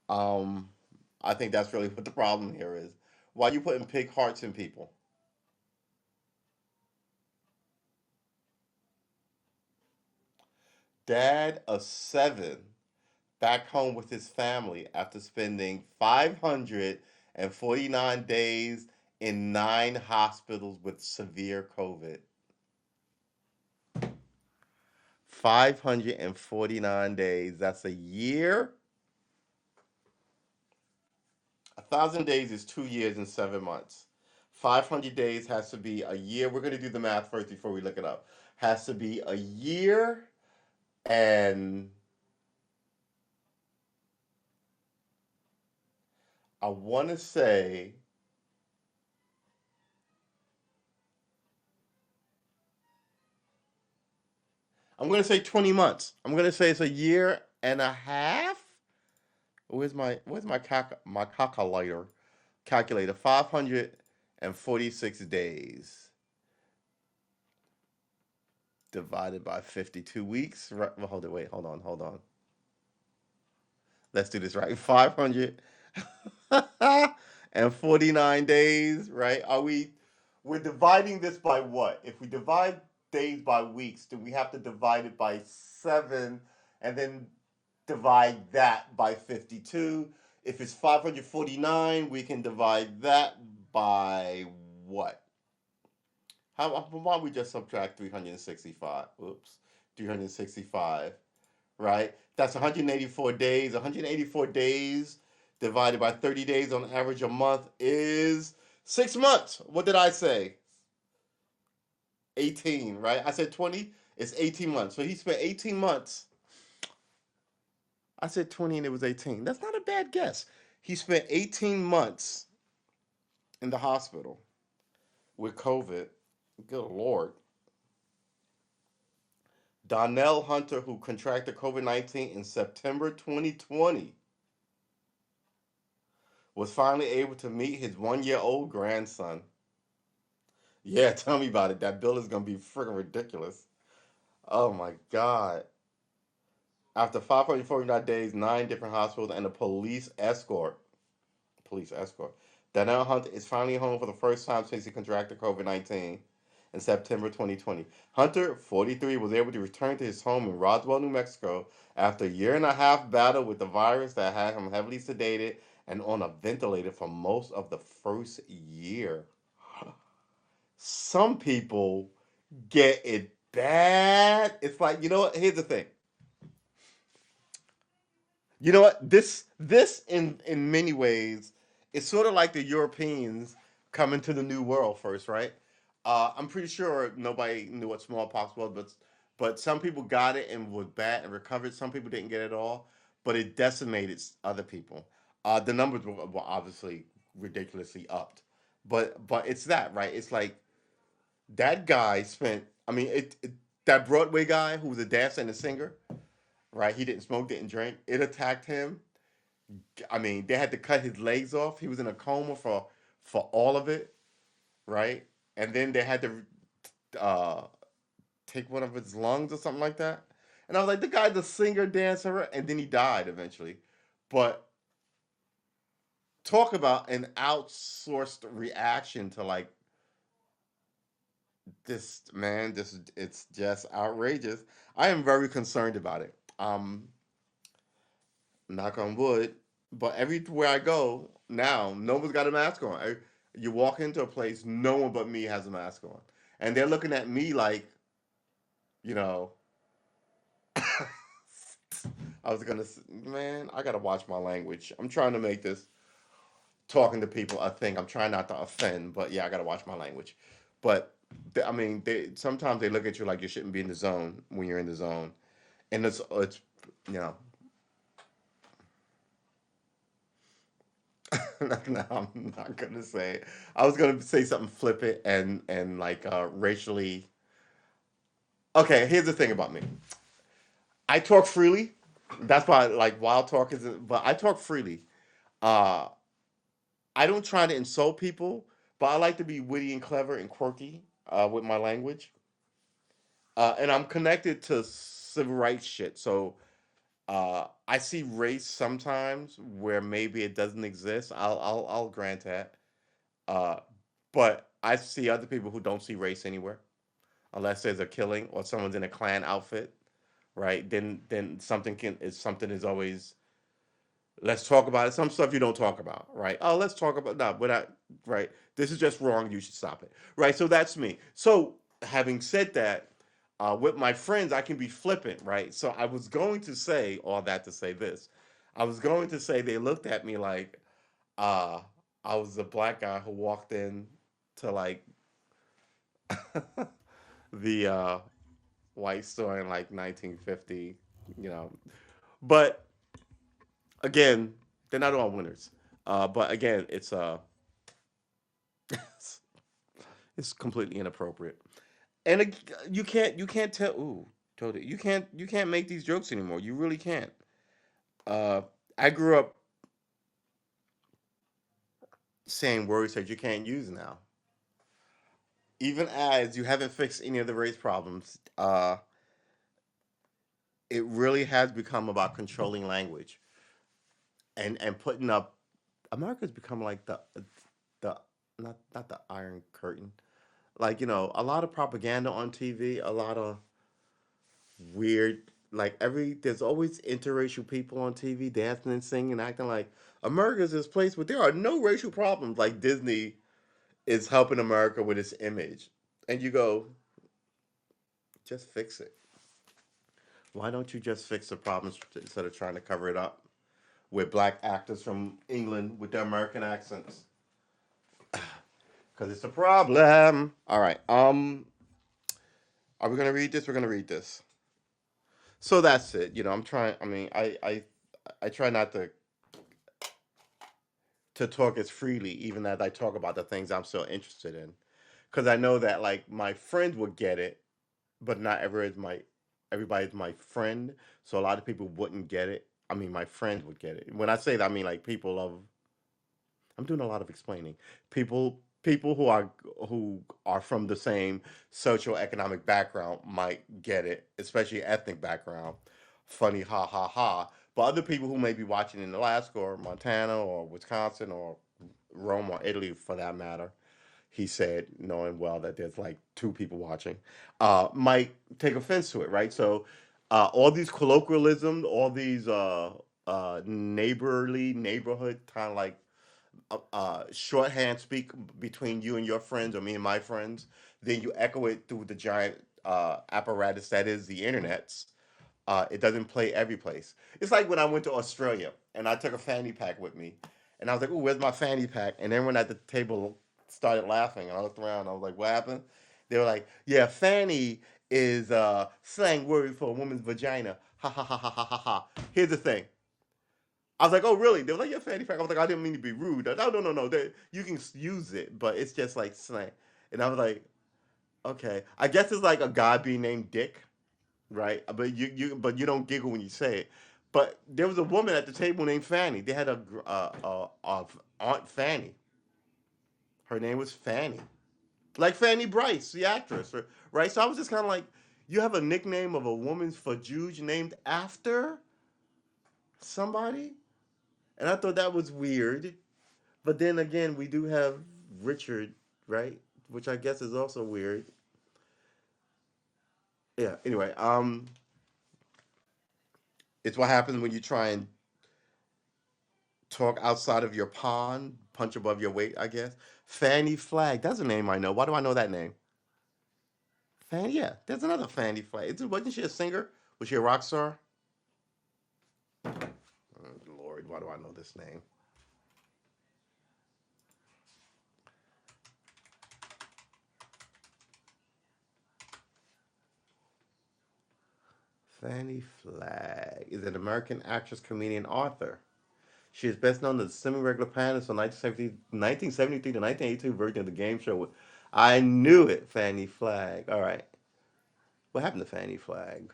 Um, I think that's really what the problem here is. Why are you putting pig hearts in people? Dad of seven back home with his family after spending 549 days in 9 hospitals with severe COVID. 549 days. That's a year. 1,000 days is 2 years and 7 months. 500 days has to be a year. We're going to do the math first before we look it up. Has to be a year and I want to say I'm going to say 20 months. I'm going to say it's a year and a half. Where's my calculator? Calculator 546 days divided by 52 weeks. Right, well, hold it. Wait, hold on. Let's do this right. 549 days, right? We're dividing this by what? If we divide days by weeks, do we have to divide it by 7 and then divide that by 52? If it's 549, we can divide that by what? Why don't we just subtract 365? Oops. 365, right? That's 184 days. 184 days divided by 30 days on average a month is 6 months. What did I say? 18, right? I said 20. It's 18 months. So he spent 18 months. I said 20 and it was 18. That's not a bad guess. He spent 18 months in the hospital with COVID. Good Lord. Donnell Hunter, who contracted COVID 19 in September 2020, was finally able to meet his 1 year old grandson. Yeah, tell me about it. That bill is going to be freaking ridiculous. Oh my God. After 549 days, 9 different hospitals, and a police escort, Donnell Hunter is finally home for the first time since he contracted COVID 19 in September 2020. Hunter, 43, was able to return to his home in Roswell, New Mexico after a year and a half battle with the virus that had him heavily sedated and on a ventilator for most of the first year. Some people get it bad. It's like, you know what? Here's the thing. You know what? This in many ways is sort of like the Europeans coming to the New World first, right? I'm pretty sure nobody knew what smallpox was, but some people got it and was bad and recovered. Some people didn't get it at all, but it decimated other people. The numbers were obviously ridiculously upped, but it's that, right? It's like that guy spent. I mean, that Broadway guy who was a dancer and a singer, right? He didn't smoke, didn't drink. It attacked him. I mean, they had to cut his legs off. He was in a coma for all of it, right? And then they had to uh, take one of his lungs or something like that. And I was like, the guy's a singer, dancer, and then he died eventually. But talk about an outsourced reaction to like this, man. This it's just outrageous. I am very concerned about it. Knock on wood. But everywhere I go now, no one's got a mask on. You walk into a place, no one but me has a mask on, and they're looking at me like, you know, I was gonna, man, I gotta watch my language. I'm trying to make this talking to people a thing. I'm trying not to offend, but yeah, I gotta watch my language. But I mean, they sometimes they look at you like you shouldn't be in the zone when you're in the zone, and it's you know, no, I'm not gonna say it. I was gonna say something flippant and like racially. Okay, here's the thing about me. I talk freely. That's why like wild talk is. But I talk freely. Uh, I don't try to insult people, but I like to be witty and clever and quirky with my language. And I'm connected to civil rights shit. So I see race sometimes where maybe it doesn't exist. I'll grant that. Uh, but I see other people who don't see race anywhere, unless there's a killing or someone's in a Klan outfit, right? Then something is always, let's talk about it. Some stuff you don't talk about, right? Oh, let's talk about no, but I right. This is just wrong. You should stop it, right? So that's me. So having said that, with my friends, I can be flippant, right? So I was going to say all that to say this. I was going to say they looked at me like uh, I was a black guy who walked in to like the white store in like 1950, you know. But again, they're not all winners. But again, it's completely inappropriate. And you can't tell. Ooh, told it. You can't make these jokes anymore. You really can't. Uh, I grew up saying words that you can't use now. Even as you haven't fixed any of the race problems, it really has become about controlling language and putting up. America's become like the not the Iron Curtain. Like a lot of propaganda on TV, a lot of weird like there's always interracial people on TV dancing and singing and acting like America's this place where there are no racial problems. Like Disney is helping America with its image, and you go, just fix it. Why don't you just fix the problems instead of trying to cover it up with black actors from England with their American accents? Because it's a problem. All right. Are we gonna read this? We're gonna read this. So that's it. I'm trying. I mean, I try not to talk as freely, even as I talk about the things I'm so interested in, because I know that like my friends would get it, but not everybody's my friend. So a lot of people wouldn't get it. I mean, my friends would get it. When I say that, I mean like people of. I'm doing a lot of explaining. People who are from the same socioeconomic background might get it, especially ethnic background. Funny, ha ha ha. But other people who may be watching in Alaska or Montana or Wisconsin or Rome or Italy, for that matter, he said, knowing well that there's like two people watching, might take offense to it, right? So, all these colloquialisms, all these neighborhood kind of like shorthand speak between you and your friends or me and my friends, then you echo it through the giant apparatus that is the internets. It doesn't play every place. It's like when I went to Australia and I took a fanny pack with me, and I was like, "Oh, where's my fanny pack?" And everyone at the table started laughing, and I looked around. And I was like, "What happened?" They were like, "Yeah, fanny is a slang word for a woman's vagina." Ha ha ha ha ha ha ha. Here's the thing. I was like, "Oh, really?" They were like, "Yeah, fanny pack." I was like, "I didn't mean to be rude." No, no, no, no. You can use it, but it's just like slang. And I was like, "Okay." I guess it's like a guy being named Dick, right? But you don't giggle when you say it. But there was a woman at the table named Fanny. They had a Aunt Fanny. Her name was Fanny, like Fanny Bryce, the actress, right? So I was just kind of like, you have a nickname of a woman's fajuge named after somebody, and I thought that was weird. But then again, we do have Richard, right? Which I guess is also weird. Yeah. Anyway, it's what happens when you try and talk outside of your pond, punch above your weight, I guess. Fanny Flag. That's a name I know. Why do I know that name? Fanny, yeah. There's another Fanny Flag. Wasn't she a singer? Was she a rock star? Why do I know this name? Fannie Flagg is an American actress, comedian, author. She is best known as the semi-regular panelist on 1973 to 1982 version of the game show. I knew it, Fannie Flagg. All right. What happened to Fannie Flagg?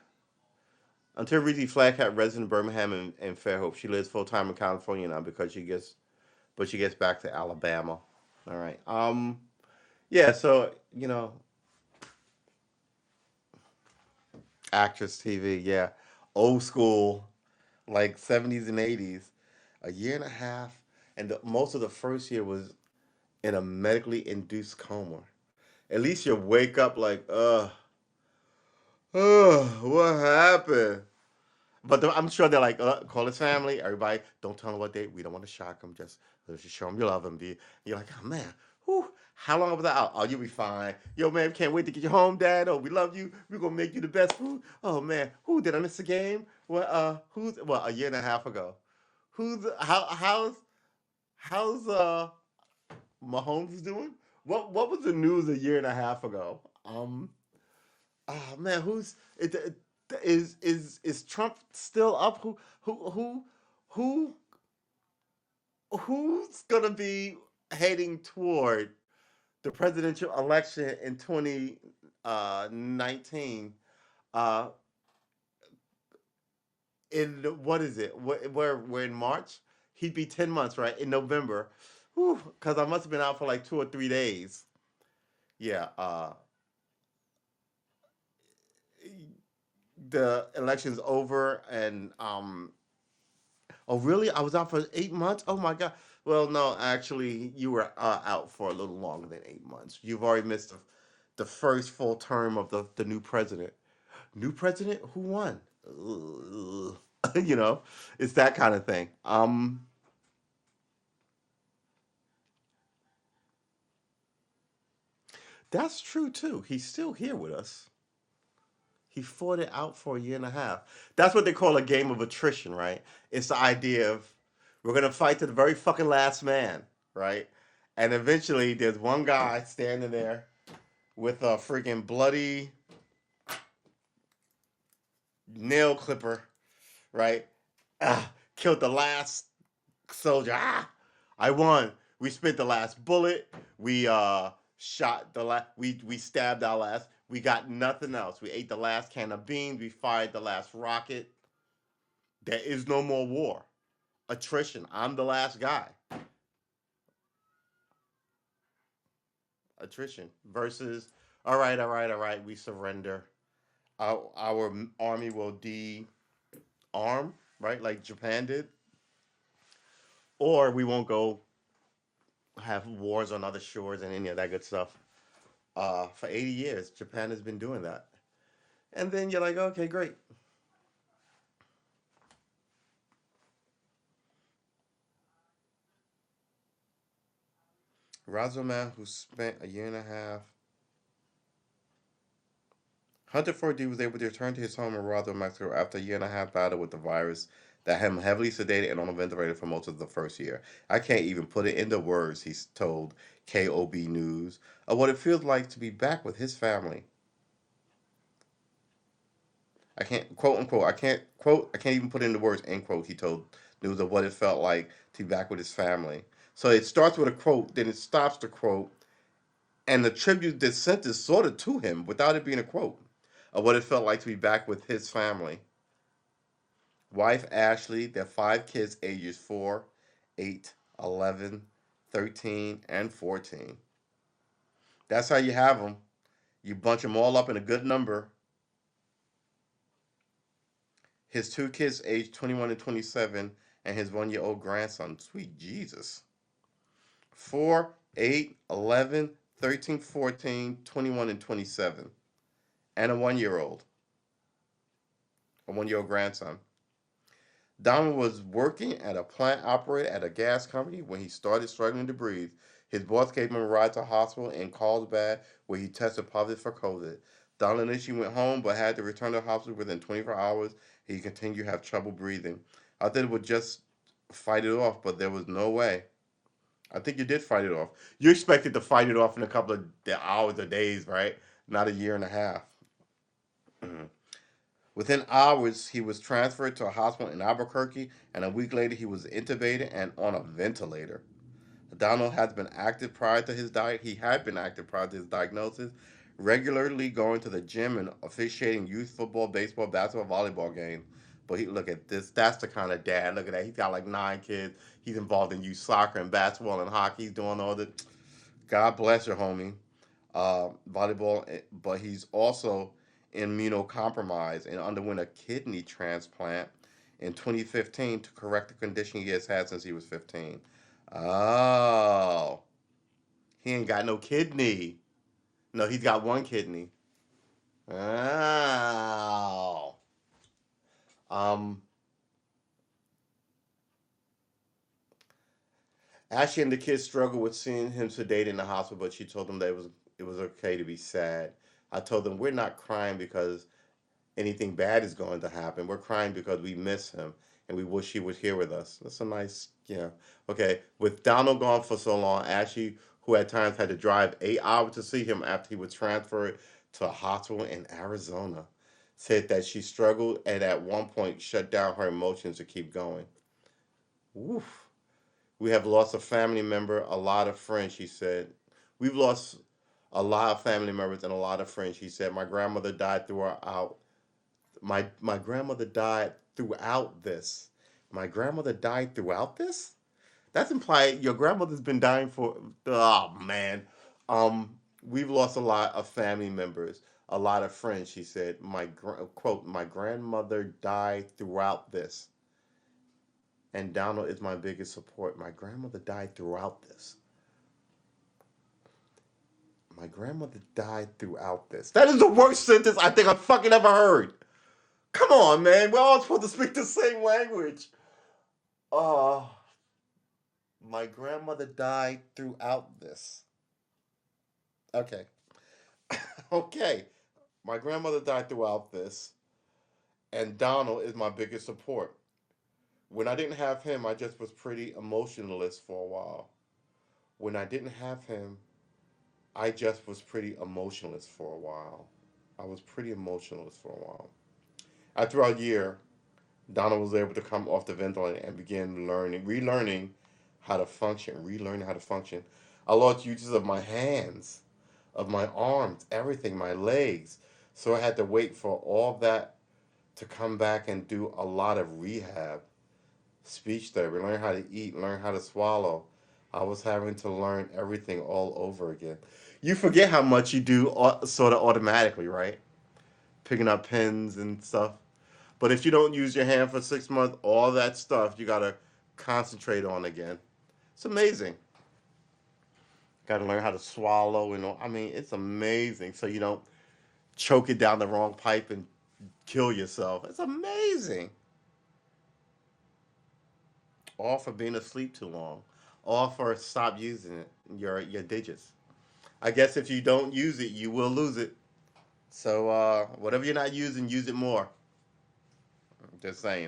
Until recently, Flagg had residence in Birmingham and Fairhope. She lives full time in California now because she gets back to Alabama. All right. Yeah. So actress TV. Yeah. Old school, like 70s and 80s. A year and a half, and most of the first year was in a medically induced coma. At least you wake up like, what happened? But I'm sure they're like, call his family, everybody. Don't tell them what they. We don't want to shock them. Just show them you love them. You're like, oh man, whew, how long was that out? Oh, you'll be fine. Yo, man, can't wait to get you home, Dad. Oh, we love you. We're gonna make you the best food. Oh man, who did I miss the game? Well, a year and a half ago. How's Mahomes doing? What was the news a year and a half ago? Oh man, is Trump still up? Who who's gonna be heading toward the presidential election in 2019? Uh, in what is it? We're in March. He'd be 10 months, right? In November. Because I must have been out for like 2 or 3 days. Yeah. The election's over, and oh really? I was out for 8 months. Oh my god. Well, no, actually, you were out for a little longer than 8 months. You've already missed the first full term of the new president. New president? Who won? Ugh. you know, it's that kind of thing. That's true too. He's still here with us. He fought it out for a year and a half. That's what they call a game of attrition, right? It's the idea of we're gonna fight to the very fucking last man, right? And eventually, there's one guy standing there with a freaking bloody nail clipper, right? Killed the last soldier. I won. We spent the last bullet. We shot the last. We stabbed our last. We got nothing else. We ate the last can of beans. We fired the last rocket. There is no more war. Attrition. I'm the last guy. Attrition versus. All right, all right, all right. We surrender. Our army will de-arm, right, like Japan did, or we won't go have wars on other shores and any of that good stuff. For 80 years, Japan has been doing that. And then you're like, okay, great. Razuman, who spent a year and a half. Hunter 4D was able to return to his home in Roswell, Mexico after a year and a half battle with the virus that had him heavily sedated and on a ventilator for most of the first year. I can't even put it into words, he told KOB News, of what it feels like to be back with his family. I can't quote unquote. I can't quote. I can't even put it into words. End quote. He told news of what it felt like to be back with his family. So it starts with a quote, then it stops the quote, and attributes this sentence sort of to him without it being a quote of what it felt like to be back with his family. Wife Ashley, their 5 kids, ages 4, 8, 11, 13, and 14. That's how you have them. You bunch them all up in a good number. His 2 kids, aged 21 and 27, and his 1-year-old grandson. Sweet Jesus. 4, 8, 11, 13, 14, 21, and 27. And a 1-year-old grandson. Donald was working at a plant operator at a gas company when he started struggling to breathe. His boss gave him a ride to a hospital in Carlsbad where he tested positive for COVID. Donald initially went home but had to return to the hospital within 24 hours. He continued to have trouble breathing. I thought it was just fight it off, but there was no way. I think you did fight it off. You expected to fight it off in a couple of hours or days, right? Not a year and a half. Mhm. Within hours, he was transferred to a hospital in Albuquerque, and a week later, he was intubated and on a ventilator. Donald has been active prior to his diet. He had been active prior to his diagnosis, regularly going to the gym and officiating youth football, baseball, basketball, volleyball games. But he look at this. That's the kind of dad. Look at that. He's got like 9 kids. He's involved in youth soccer and basketball and hockey. He's doing all the. God bless your homie. Volleyball, but he's also immunocompromised and underwent a kidney transplant in 2015 to correct the condition he has had since he was 15. Oh, he ain't got no kidney. No, he's got one kidney. Oh. Um, Ashley and the kids struggled with seeing him sedated in the hospital, but she told them that it was okay to be sad. I told them we're not crying because anything bad is going to happen. We're crying because we miss him and we wish he was here with us. That's a nice, yeah. Okay, with Donald gone for so long, Ashley, who at times had to drive 8 hours to see him after he was transferred to a hospital in Arizona, said that she struggled and at one point shut down her emotions to keep going. Oof. We have lost a family member, a lot of friends, she said. We've lost a lot of family members and a lot of friends, she said. My grandmother died throughout this. My grandmother died throughout this? That's implied your grandmother's been dying for oh man. We've lost a lot of family members, a lot of friends, she said. Quote, my grandmother died throughout this. And Donald is my biggest support. My grandmother died throughout this. My grandmother died throughout this. That is the worst sentence I think I've fucking ever heard. Come on, man. We're all supposed to speak the same language. Oh, my grandmother died throughout this. Okay. Okay. My grandmother died throughout this, and Donald is my biggest support. When I didn't have him, I just was pretty emotionless for a while. When I didn't have him, I just was pretty emotionless for a while. I was pretty emotionless for a while. After a year, Donald was able to come off the ventilator and begin relearning how to function, relearning how to function. I lost uses of my hands, of my arms, everything, my legs. So I had to wait for all that to come back and do a lot of rehab, speech therapy, learn how to eat, learn how to swallow. I was having to learn everything all over again. You forget how much you do sort of automatically, right? Picking up pens and stuff. But if you don't use your hand for 6 months, all that stuff you gotta concentrate on again. It's amazing. Gotta learn how to swallow and all. I mean, it's amazing. So you don't choke it down the wrong pipe and kill yourself. It's amazing. All for being asleep too long. All for stop using it. Your digits. I guess if you don't use it, you will lose it. So whatever you're not using, use it more. Just saying.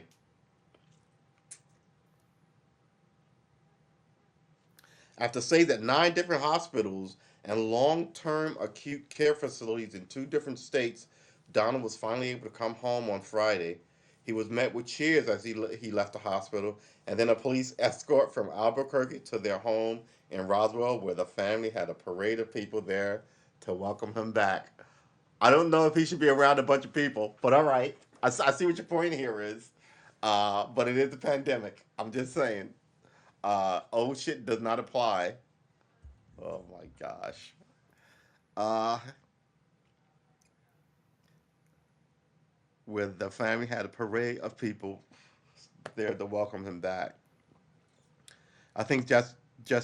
After stays at 9 different hospitals and long-term acute care facilities in 2 different states, Donald was finally able to come home on Friday. He was met with cheers as he left the hospital, and then a police escort from Albuquerque to their home in Roswell, where the family had a parade of people there to welcome him back. I don't know if he should be around a bunch of people, but all right. I see what your point here is. But it is a pandemic. I'm just saying. Oh shit does not apply. Oh my gosh. Uh, where the family had a parade of people there to welcome him back. I think just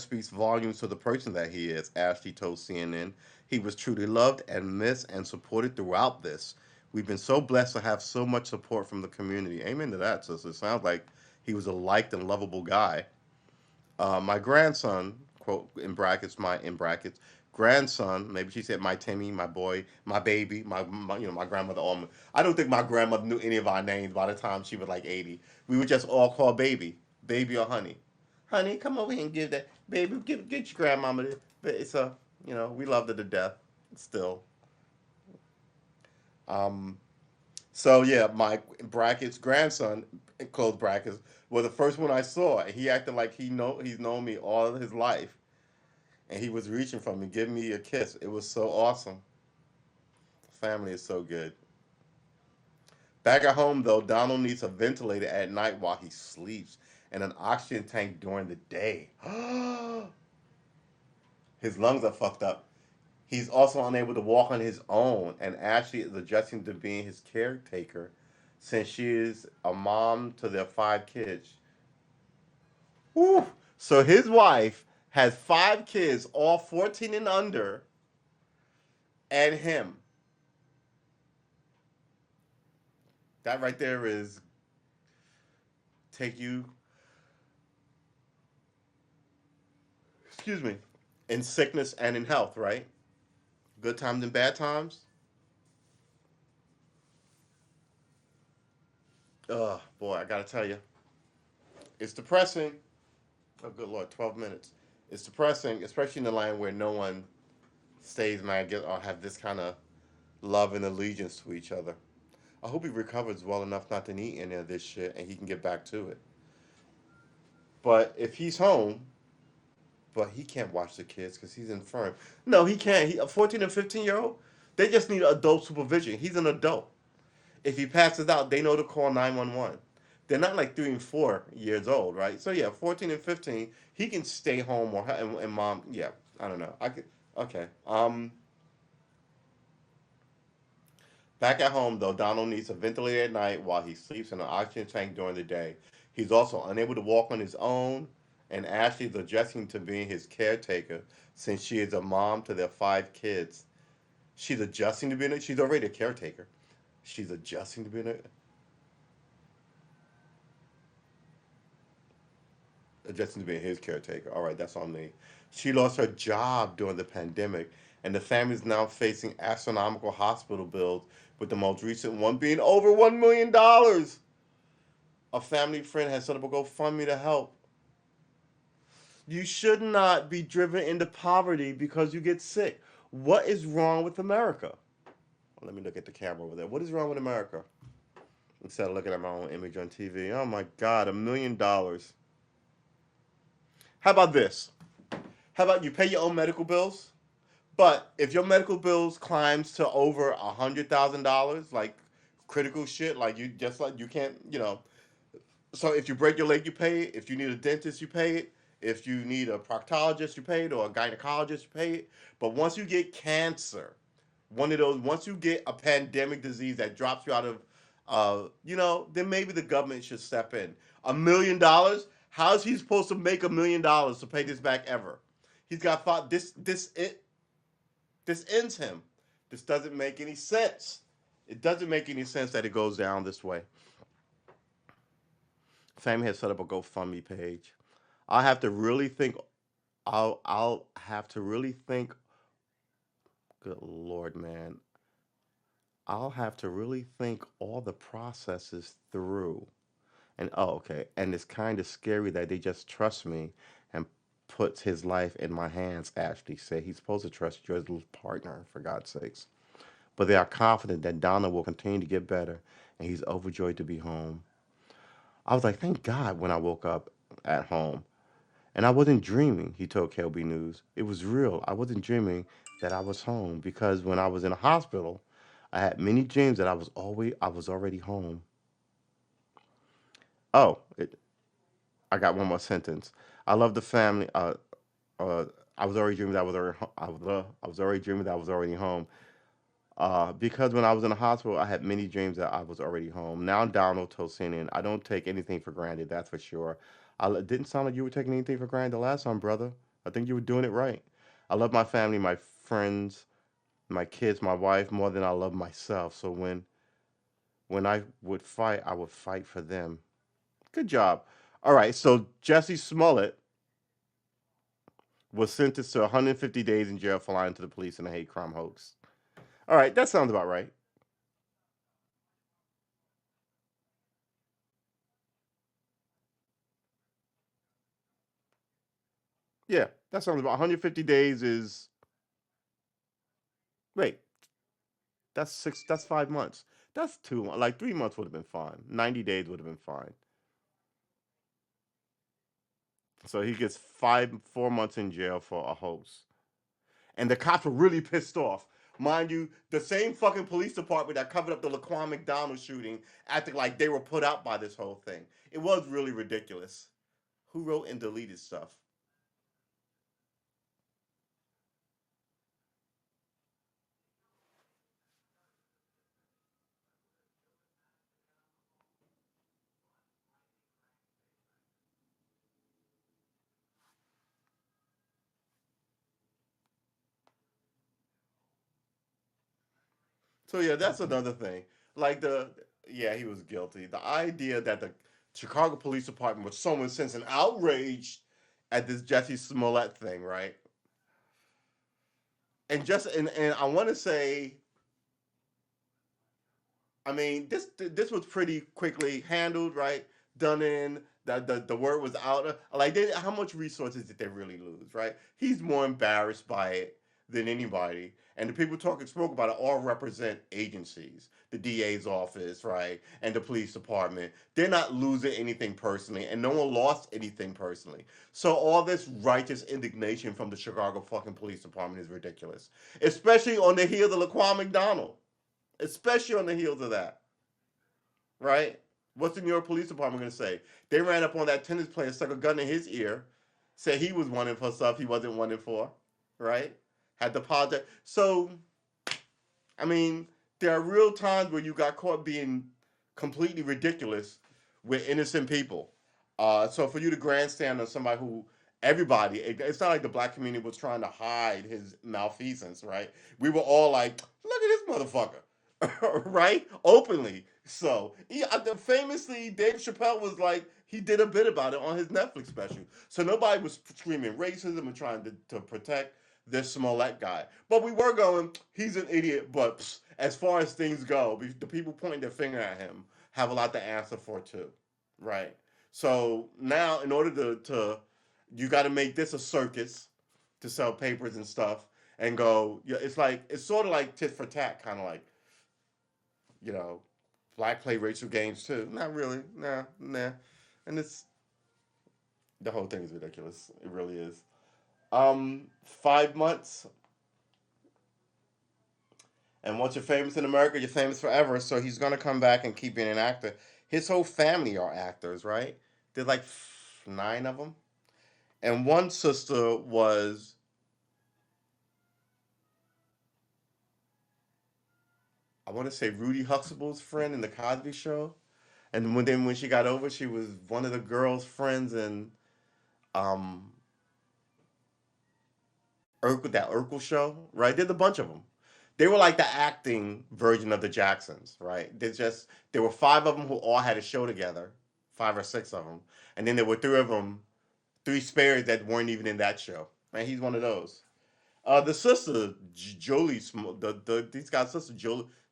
speaks volumes to the person that he is, Ashley told CNN. He was truly loved and missed and supported throughout this. We've been so blessed to have so much support from the community. Amen to that, sis. It sounds like he was a liked and lovable guy. My grandson, quote in brackets, grandson. Maybe she said my Timmy, my boy, my baby, my grandmother. I don't think my grandmother knew any of our names by the time she was like 80. We would just all call baby, baby or honey. Honey, come over here and give that baby. Get your grandmama this. But it's a we loved her to death. Still. Um. So yeah, my brackets grandson, close brackets, was the first one I saw. He acted like he's known me all his life, and he was reaching for me, giving me a kiss. It was so awesome. Family is so good. Back at home though, Donald needs a ventilator at night while he sleeps, and an oxygen tank during the day. His lungs are fucked up. He's also unable to walk on his own, and Ashley is adjusting to being his caretaker since she is a mom to their 5 kids. Woo. So his wife has 5 kids, all 14 and under, and him. That right there is take you, excuse me, in sickness and in health, right? Good times and bad times. Boy, I gotta tell you, it's depressing. Oh, good lord, 12 minutes. It's depressing, especially in the line where no one stays mad or have this kind of love and allegiance to each other. I hope he recovers well enough not to need any of this shit and he can get back to it. But if he's home, but he can't watch the kids because he's infirm. No, he can't. A 14 and 15-year-old, they just need adult supervision. He's an adult. If he passes out, they know to call 911. They're not like 3 and 4 years old, right? So yeah, 14 and 15, he can stay home and mom. Yeah, I don't know. I could. Okay. Back at home though, Donald needs a ventilator at night while he sleeps in an oxygen tank during the day. He's also unable to walk on his own, and Ashley is adjusting to being his caretaker since she is a mom to their 5 kids. She's adjusting to being. She's already a caretaker. She's adjusting to being adjusting to being his caretaker. All right, that's on me. She lost her job during the pandemic, and the family is now facing astronomical hospital bills, with the most recent one being over $1 million. A family friend has set up a GoFundMe to help. You should not be driven into poverty because you get sick. What is wrong with America? Let me look at the camera over there. What is wrong with America? Instead of looking at my own image on TV. Oh my God, $1 million. How about this? How about you pay your own medical bills? But if your medical bills climbs to over $100,000, like critical shit, like you just like you can't, So if you break your leg, you pay it. If you need a dentist, you pay it. If you need a proctologist, you pay it, or a gynecologist, you pay it. But once you get cancer, one of those, once you get a pandemic disease that drops you out of, then maybe the government should step in. $1 million? How is he supposed to make $1 million to pay this back ever? He's got thought this ends him. This doesn't make any sense. It doesn't make any sense that it goes down this way. Family has set up a GoFundMe page. I have to really think. I'll have to really think. Good Lord, man. I'll have to really think all the processes through. And oh, okay. And it's kind of scary that they just trust me and puts his life in my hands. Ashley said he's supposed to trust your little partner, for God's sakes. But they are confident that Donna will continue to get better, and he's overjoyed to be home. I was like, thank God when I woke up at home. And I wasn't dreaming, he told KLB News. It was real. I wasn't dreaming that I was home because when I was in a hospital, I had many dreams that I was already home. Oh, I got one more sentence. I love the family. Uh, I was already dreaming that I was already I was already dreaming that I was already home. Because when I was in the hospital, I had many dreams that I was already home. Now Donald told CNN, I don't take anything for granted, that's for sure. It didn't sound like you were taking anything for granted the last time, brother. I think you were doing it right. I love my family, my friends, my kids, my wife more than I love myself. So when I would fight, I would fight for them. Good job. All right, so Jesse Smollett was sentenced to 150 days in jail for lying to the police in a hate crime hoax. All right, that sounds about right. Yeah, that sounds about 150 days is wait, that's six. That's 5 months. That's two. Like 3 months would have been fine. 90 days would have been fine. So he gets 4 months in jail for a hoax. And the cops were really pissed off. Mind you, the same fucking police department that covered up the Laquan McDonald shooting acted like they were put out by this whole thing. It was really ridiculous. Who wrote and deleted stuff? So yeah, that's another thing. Like yeah, he was guilty. The idea that the Chicago Police Department was so incensed and outraged at this Jesse Smollett thing, right? And I want to say, I mean, this was pretty quickly handled, right? Done in the word was out. Like, how much resources did they really lose, right? He's more embarrassed by it than anybody. And the people talking spoke about it all represent agencies, the DA's office, right, and the police department. They're not losing anything personally, and no one lost anything personally. So all this righteous indignation from the Chicago fucking police department is ridiculous, especially on the heels of Laquan McDonald, especially on the heels of that, right? What's the New York Police Department going to say? They ran up on that tennis player, stuck a gun in his ear, said he was wanted for stuff he wasn't wanted for, right? Had to apologize. So, I mean, there are real times where you got caught being completely ridiculous with innocent people. So for you to grandstand on somebody who everybody, it's not like the black community was trying to hide his malfeasance, right? We were all like, look at this motherfucker, right? Openly. So famously, Dave Chappelle was like, he did a bit about it on his Netflix special. So nobody was screaming racism and trying to protect this Smollett guy. But we were going, he's an idiot, but as far as things go, the people pointing their finger at him have a lot to answer for too, right? So now, in order to you got to make this a circus to sell papers and stuff, and go. Yeah, it's sort of like tit for tat, kind of like you know, black play racial games too. Not really, nah. And it's the whole thing is ridiculous. It really is. 5 months, and once you're famous in America, you're famous forever. So he's gonna come back and keep being an actor. His whole family are actors, right? There's like nine of them, and one sister was, I want to say, Rudy Huxtable's friend in the Cosby Show. And when she got over, she was one of the girls' friends in um Urkel, that Urkel show, right? There's a bunch of them. They were like the acting version of the Jacksons, right? There were five of them who all had a show together, five or six of them, and then there were three of them, three spares that weren't even in that show. Right? He's one of those. The sister Jolie, these guys' sister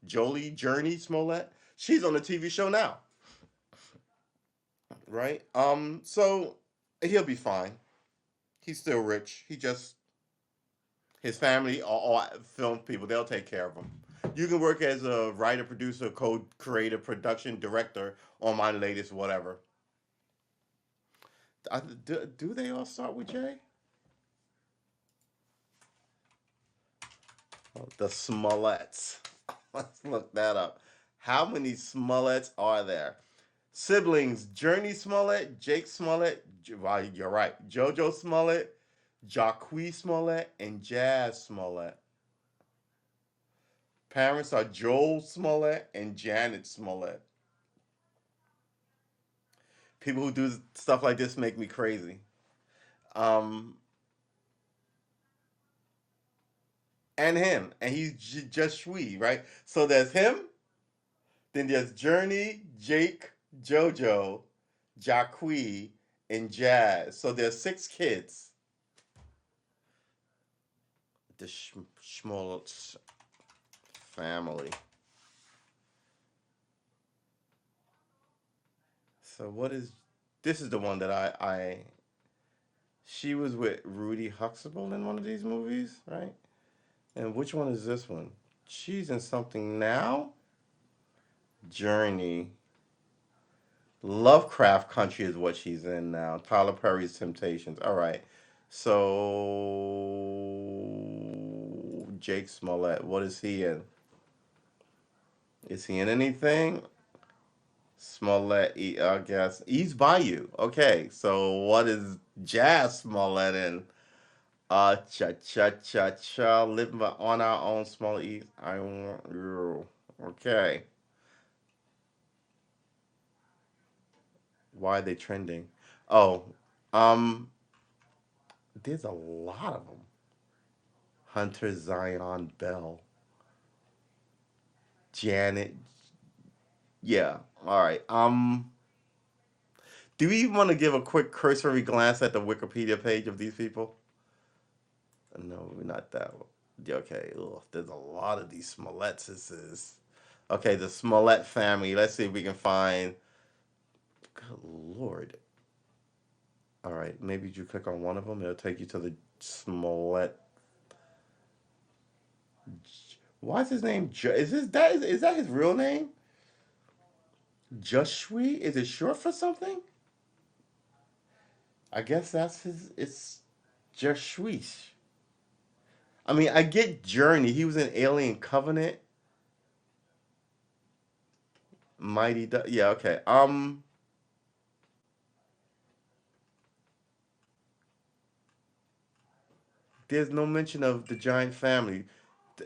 Jolie Journey Smollett, she's on the TV show now, right? So he'll be fine. He's still rich. His family are all film people. They'll take care of him. You can work as a writer, producer, co-creator, production director on my latest whatever. Do they all start with J? Oh, the Smolletts. Let's look that up. How many Smolletts are there? Siblings: Journey Smollett, Jake Smollett. Well, you're right. JoJo Smollett, Jacque Smollett, and Jazz Smollett. Parents are Joel Smollett and Janet Smollett. People who do stuff like this make me crazy. Um, and him, and he's just Shui, right? So there's him, then there's Journey, Jake, JoJo, Jacque, and Jazz. So there's six kids. The Schmoltz family. So what is this? Is the one that I She was with Rudy Huxtable in one of these movies, right? And which one is this one? She's in something now? Journey. Lovecraft Country is what she's in now. Tyler Perry's Temptations. All right. So Jake Smollett, what is he in? Is he in anything? Smollett, I guess. East Bayou. Okay. So what is Jazz Smollett in? Cha cha cha cha. Living on our own small east. I want you. Okay. Why are they trending? Oh, um, there's a lot of them. Hunter Zion Bell, Janet. Yeah. All right. Do we even want to give a quick cursory glance at the Wikipedia page of these people? No, not that one. Yeah, okay. Ugh, there's a lot of these Smollett's. Okay, the Smollett family. Let's see if we can find. Good Lord. All right, maybe you click on one of them. It'll take you to the Smollett. Why is his name? Is that his real name? Joshua? Is it short for something? I guess that's his. It's Joshua. I mean, I get Journey. He was in Alien Covenant. Yeah, okay. There's no mention of the Giant Family.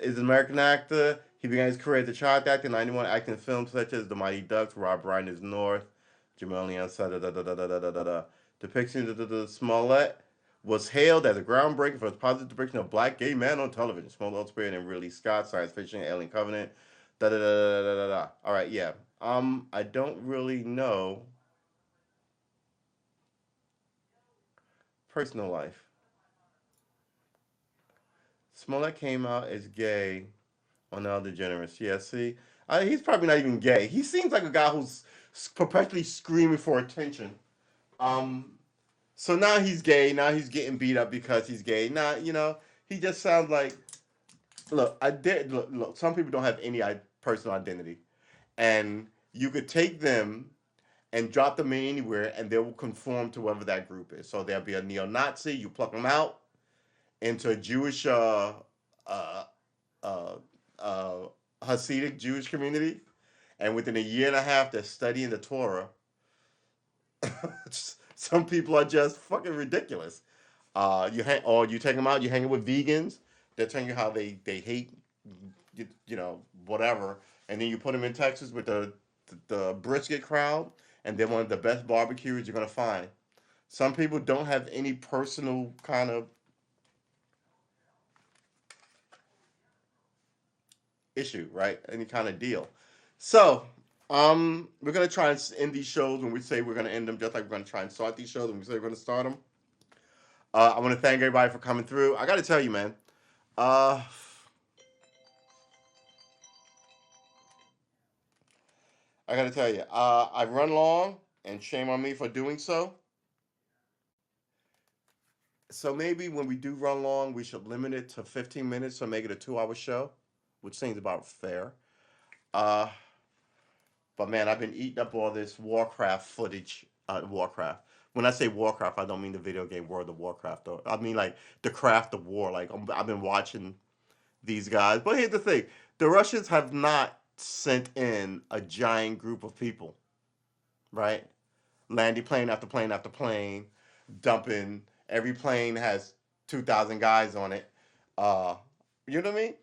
Is an American actor. He began his career as a child actor in '91, acting in films such as The Mighty Ducks, Rob Reiner's North, Jamel Leon, da da da da da da da da da. Depiction of the Smollett was hailed as a groundbreaking for its positive depiction of black gay men on television. Smollett appeared in Ridley Scott's science fiction Alien Covenant. Da da da da da da da. All right, yeah. I don't really know personal life. Smollett came out as gay on Ellen DeGeneres. Yeah, see, he's probably not even gay. He seems like a guy who's perpetually screaming for attention. Um, so now he's gay. Now he's getting beat up because he's gay. Now he just sounds like. Look, I did look. Some people don't have any personal identity, and you could take them and drop them in anywhere, and they will conform to whatever that group is. So there'll be a neo-Nazi. You pluck them out into a Jewish uh, uh, uh, Hasidic Jewish community, and within a year and a half, they're studying the Torah. Some people are just fucking ridiculous. Or you take them out, you hang it with vegans. They're telling you how they hate, whatever, and then you put them in Texas with the brisket crowd, and they're one of the best barbecues you're gonna find. Some people don't have any personal kind of issue, right? Any kind of deal. So, we're gonna try and end these shows when we say we're gonna end them, just like we're gonna try and start these shows when we say we're gonna start them. I want to thank everybody for coming through. I got to tell you, man. Uh, I got to tell you, I've run long, and shame on me for doing so. So maybe when we do run long, we should limit it to 15 minutes, so make it a 2-hour show, which seems about fair. Uh, But man, I've been eating up all this Warcraft footage. Warcraft. When I say Warcraft, I don't mean the video game World of Warcraft. Though I mean like the craft of war. Like I've been watching these guys. But here's the thing: the Russians have not sent in a giant group of people, right? Landing plane after plane after plane, dumping. Every plane has 2,000 guys on it. Uh, you know what I mean?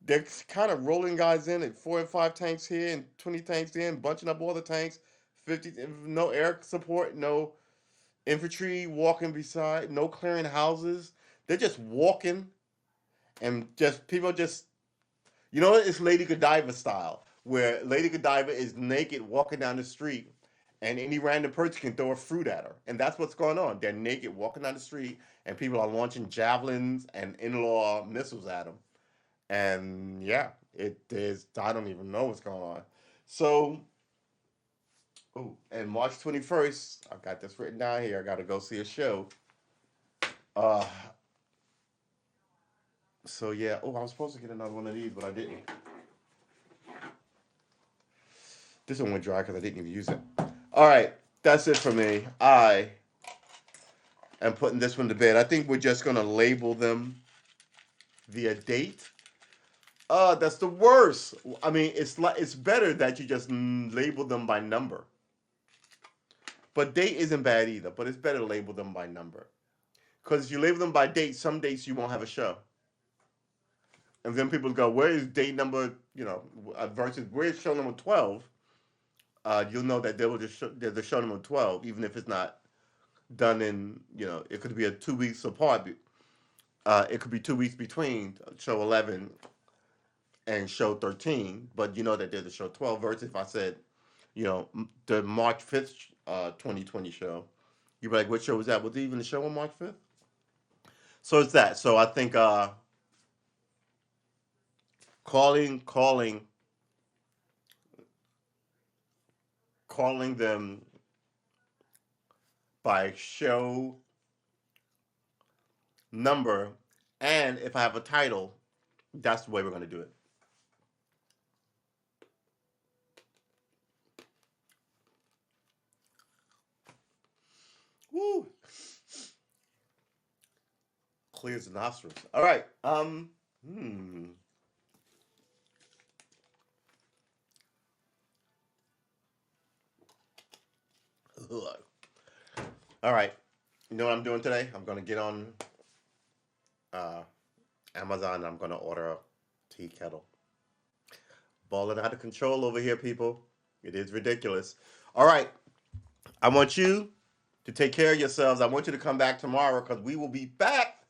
They're kind of rolling guys in at 4 and 5 tanks here and 20 tanks in, bunching up all the tanks. 50, no air support, no infantry walking beside, no clearing houses. They're just walking and just people just it's Lady Godiva style, where Lady Godiva is naked walking down the street, and any random person can throw a fruit at her, and that's what's going on. They're naked walking down the street, and people are launching javelins and in-law missiles at them, and yeah, it is. I don't even know what's going on. So, oh, and March 21st, I've got this written down here. I got to go see a show. Uh, so yeah. Oh, I was supposed to get another one of these, but I didn't. This one went dry because I didn't even use it. All right, that's it for me. I am putting this one to bed. I think we're just gonna label them via date. That's the worst. I mean, it's better that you just label them by number. But date isn't bad either. But it's better to label them by number because if you label them by date, some dates you won't have a show, and then people go, "Where is date number?" Versus where's show number 12. You'll know that they will just there's a show number 12, even if it's not done in it could be a 2 weeks apart. It could be 2 weeks between show 11 and show 13, but you know that there's a show 12. Versus if I said the March 5th 2020 show, you'd be like, what show was that? Was it even the show on March 5th? So it's that. So I think calling them by show number, and if I have a title, that's the way we're going to do it. Woo! Clears the nostrils. All right. Ugh. All right. You know what I'm doing today? I'm gonna get on uh, Amazon. And I'm gonna order a tea kettle. Balling out of control over here, people. It is ridiculous. All right. I want you to take care of yourselves. I want you to come back tomorrow because we will be back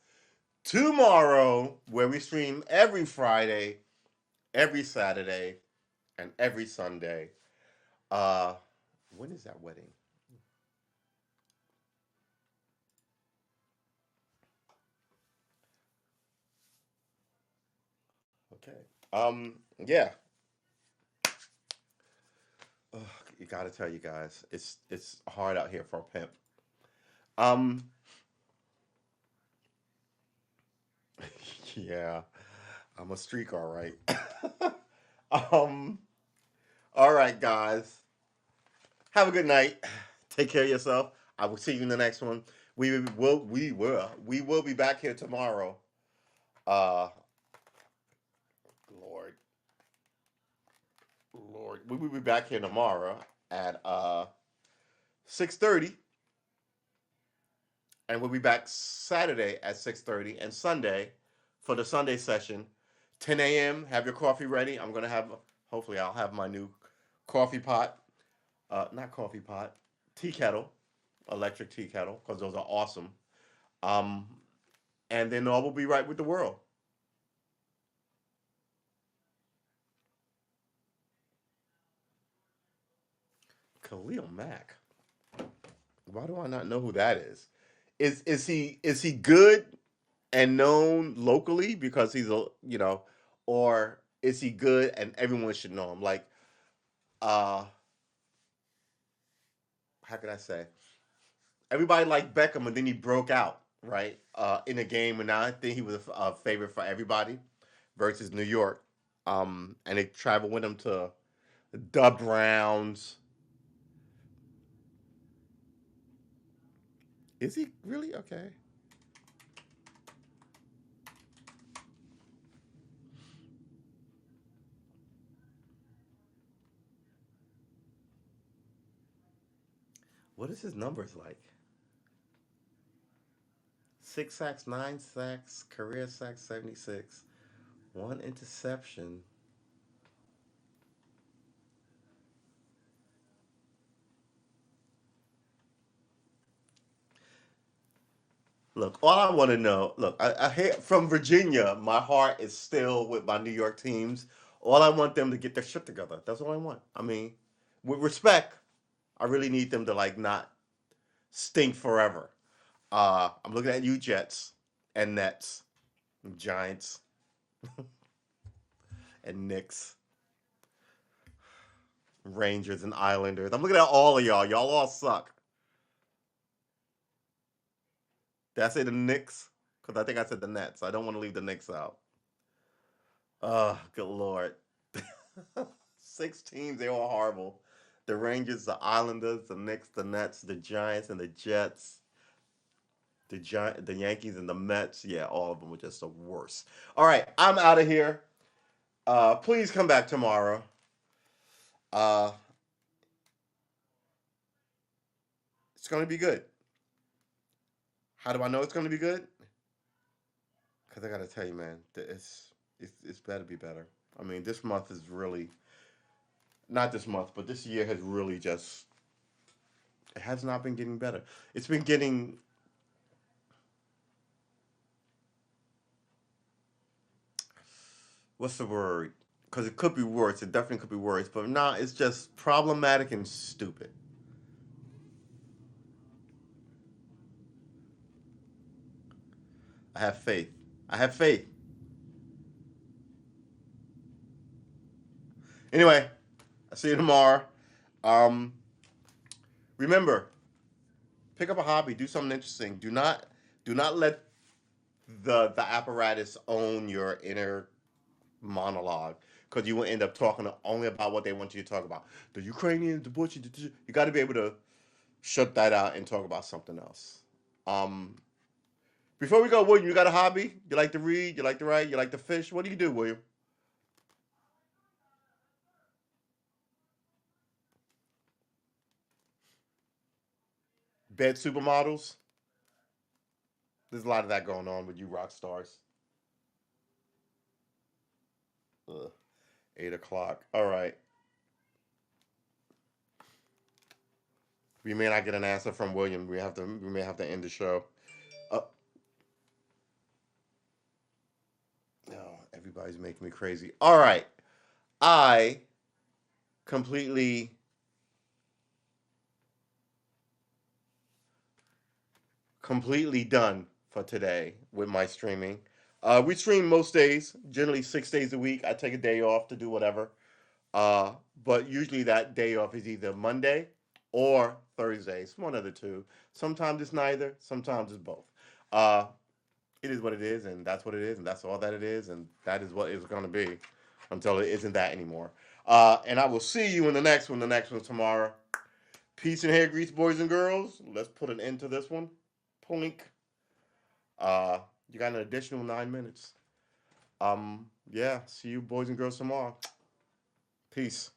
tomorrow where we stream every Friday, every Saturday, and every Sunday. Uh, when is that wedding? Okay. Yeah. Ugh, you gotta tell you guys, it's hard out here for a pimp. Um, yeah, I'm a streak, all right. um, all right, guys. Have a good night. Take care of yourself. I will see you in the next one. We will be back here tomorrow. Uh, Lord, Lord, we will be back here tomorrow at 6:30, and we'll be back Saturday at 6:30 and Sunday for the Sunday session, 10 a.m. Have your coffee ready. I'm gonna have. Hopefully, I'll have my new coffee pot. Not coffee pot, tea kettle, electric tea kettle, because those are awesome. Um, and then all will be right with the world. Khalil Mack. Why do I not know who that is? Is he good and known locally because he's or is he good and everyone should know him? Like, uh, how can I say? Everybody liked Beckham, and then he broke out right in a game, and now I think he was a favorite for everybody versus New York. And they traveled with him to the Browns. Is he really okay? What is his numbers like? 6 sacks, 9 sacks, career sacks 76, one interception. Look, all I want to know. Look, I hear from Virginia. My heart is still with my New York teams. All I want them to get their shit together. That's all I want. I mean, with respect, I really need them to like not stink forever. I'm looking at you, Jets and Nets, and Giants and Knicks, Rangers and Islanders. I'm looking at all of y'all. Y'all all suck. Did I say the Knicks? Because I think I said the Nets. I don't want to leave the Knicks out. Oh, good lord. 6 teams, they all horrible. The Rangers, the Islanders, the Knicks, the Nets, the Giants, and the Jets. The Yankees and the Mets. Yeah, all of them were just the worst. All right, I'm out of here. Please come back tomorrow. Uh, it's gonna be good. How do I know it's gonna be good? Because I gotta tell you, man, it's better be better. I mean, this month is really not this month, but this year has really just it has not been getting better. It's been getting what's the word? Because it could be worse. It definitely could be worse, but nah, it's just problematic and stupid. I have faith. I have faith. Anyway, I'll see you tomorrow. Um, remember, pick up a hobby, do something interesting. Do not let the apparatus own your inner monologue because you will end up talking only about what they want you to talk about. The Ukrainians, the Bush, you got to be able to shut that out and talk about something else. Um, before we go, William, you got a hobby? You like to read? You like to write? You like to fish? What do you do, William? Bed supermodels? There's a lot of that going on with you rock stars. Ugh. 8 o'clock. All right. We may not get an answer from William. We may have to end the show. Uh, no, everybody's making me crazy. All right. I completely completely done for today with my streaming. We stream most days, generally 6 days a week. I take a day off to do whatever. Uh, but usually that day off is either Monday or Thursdays, one of the two. Sometimes it's neither. Sometimes it's both. Uh, it is what it is, and that's what it is, and that's all that it is, and that is what it's going to be until it isn't that anymore. And I will see you in the next one. The next one's tomorrow. Peace and hair grease, boys and girls. Let's put an end to this one. Plink. You got an additional 9 minutes. Yeah, see you boys and girls tomorrow. Peace.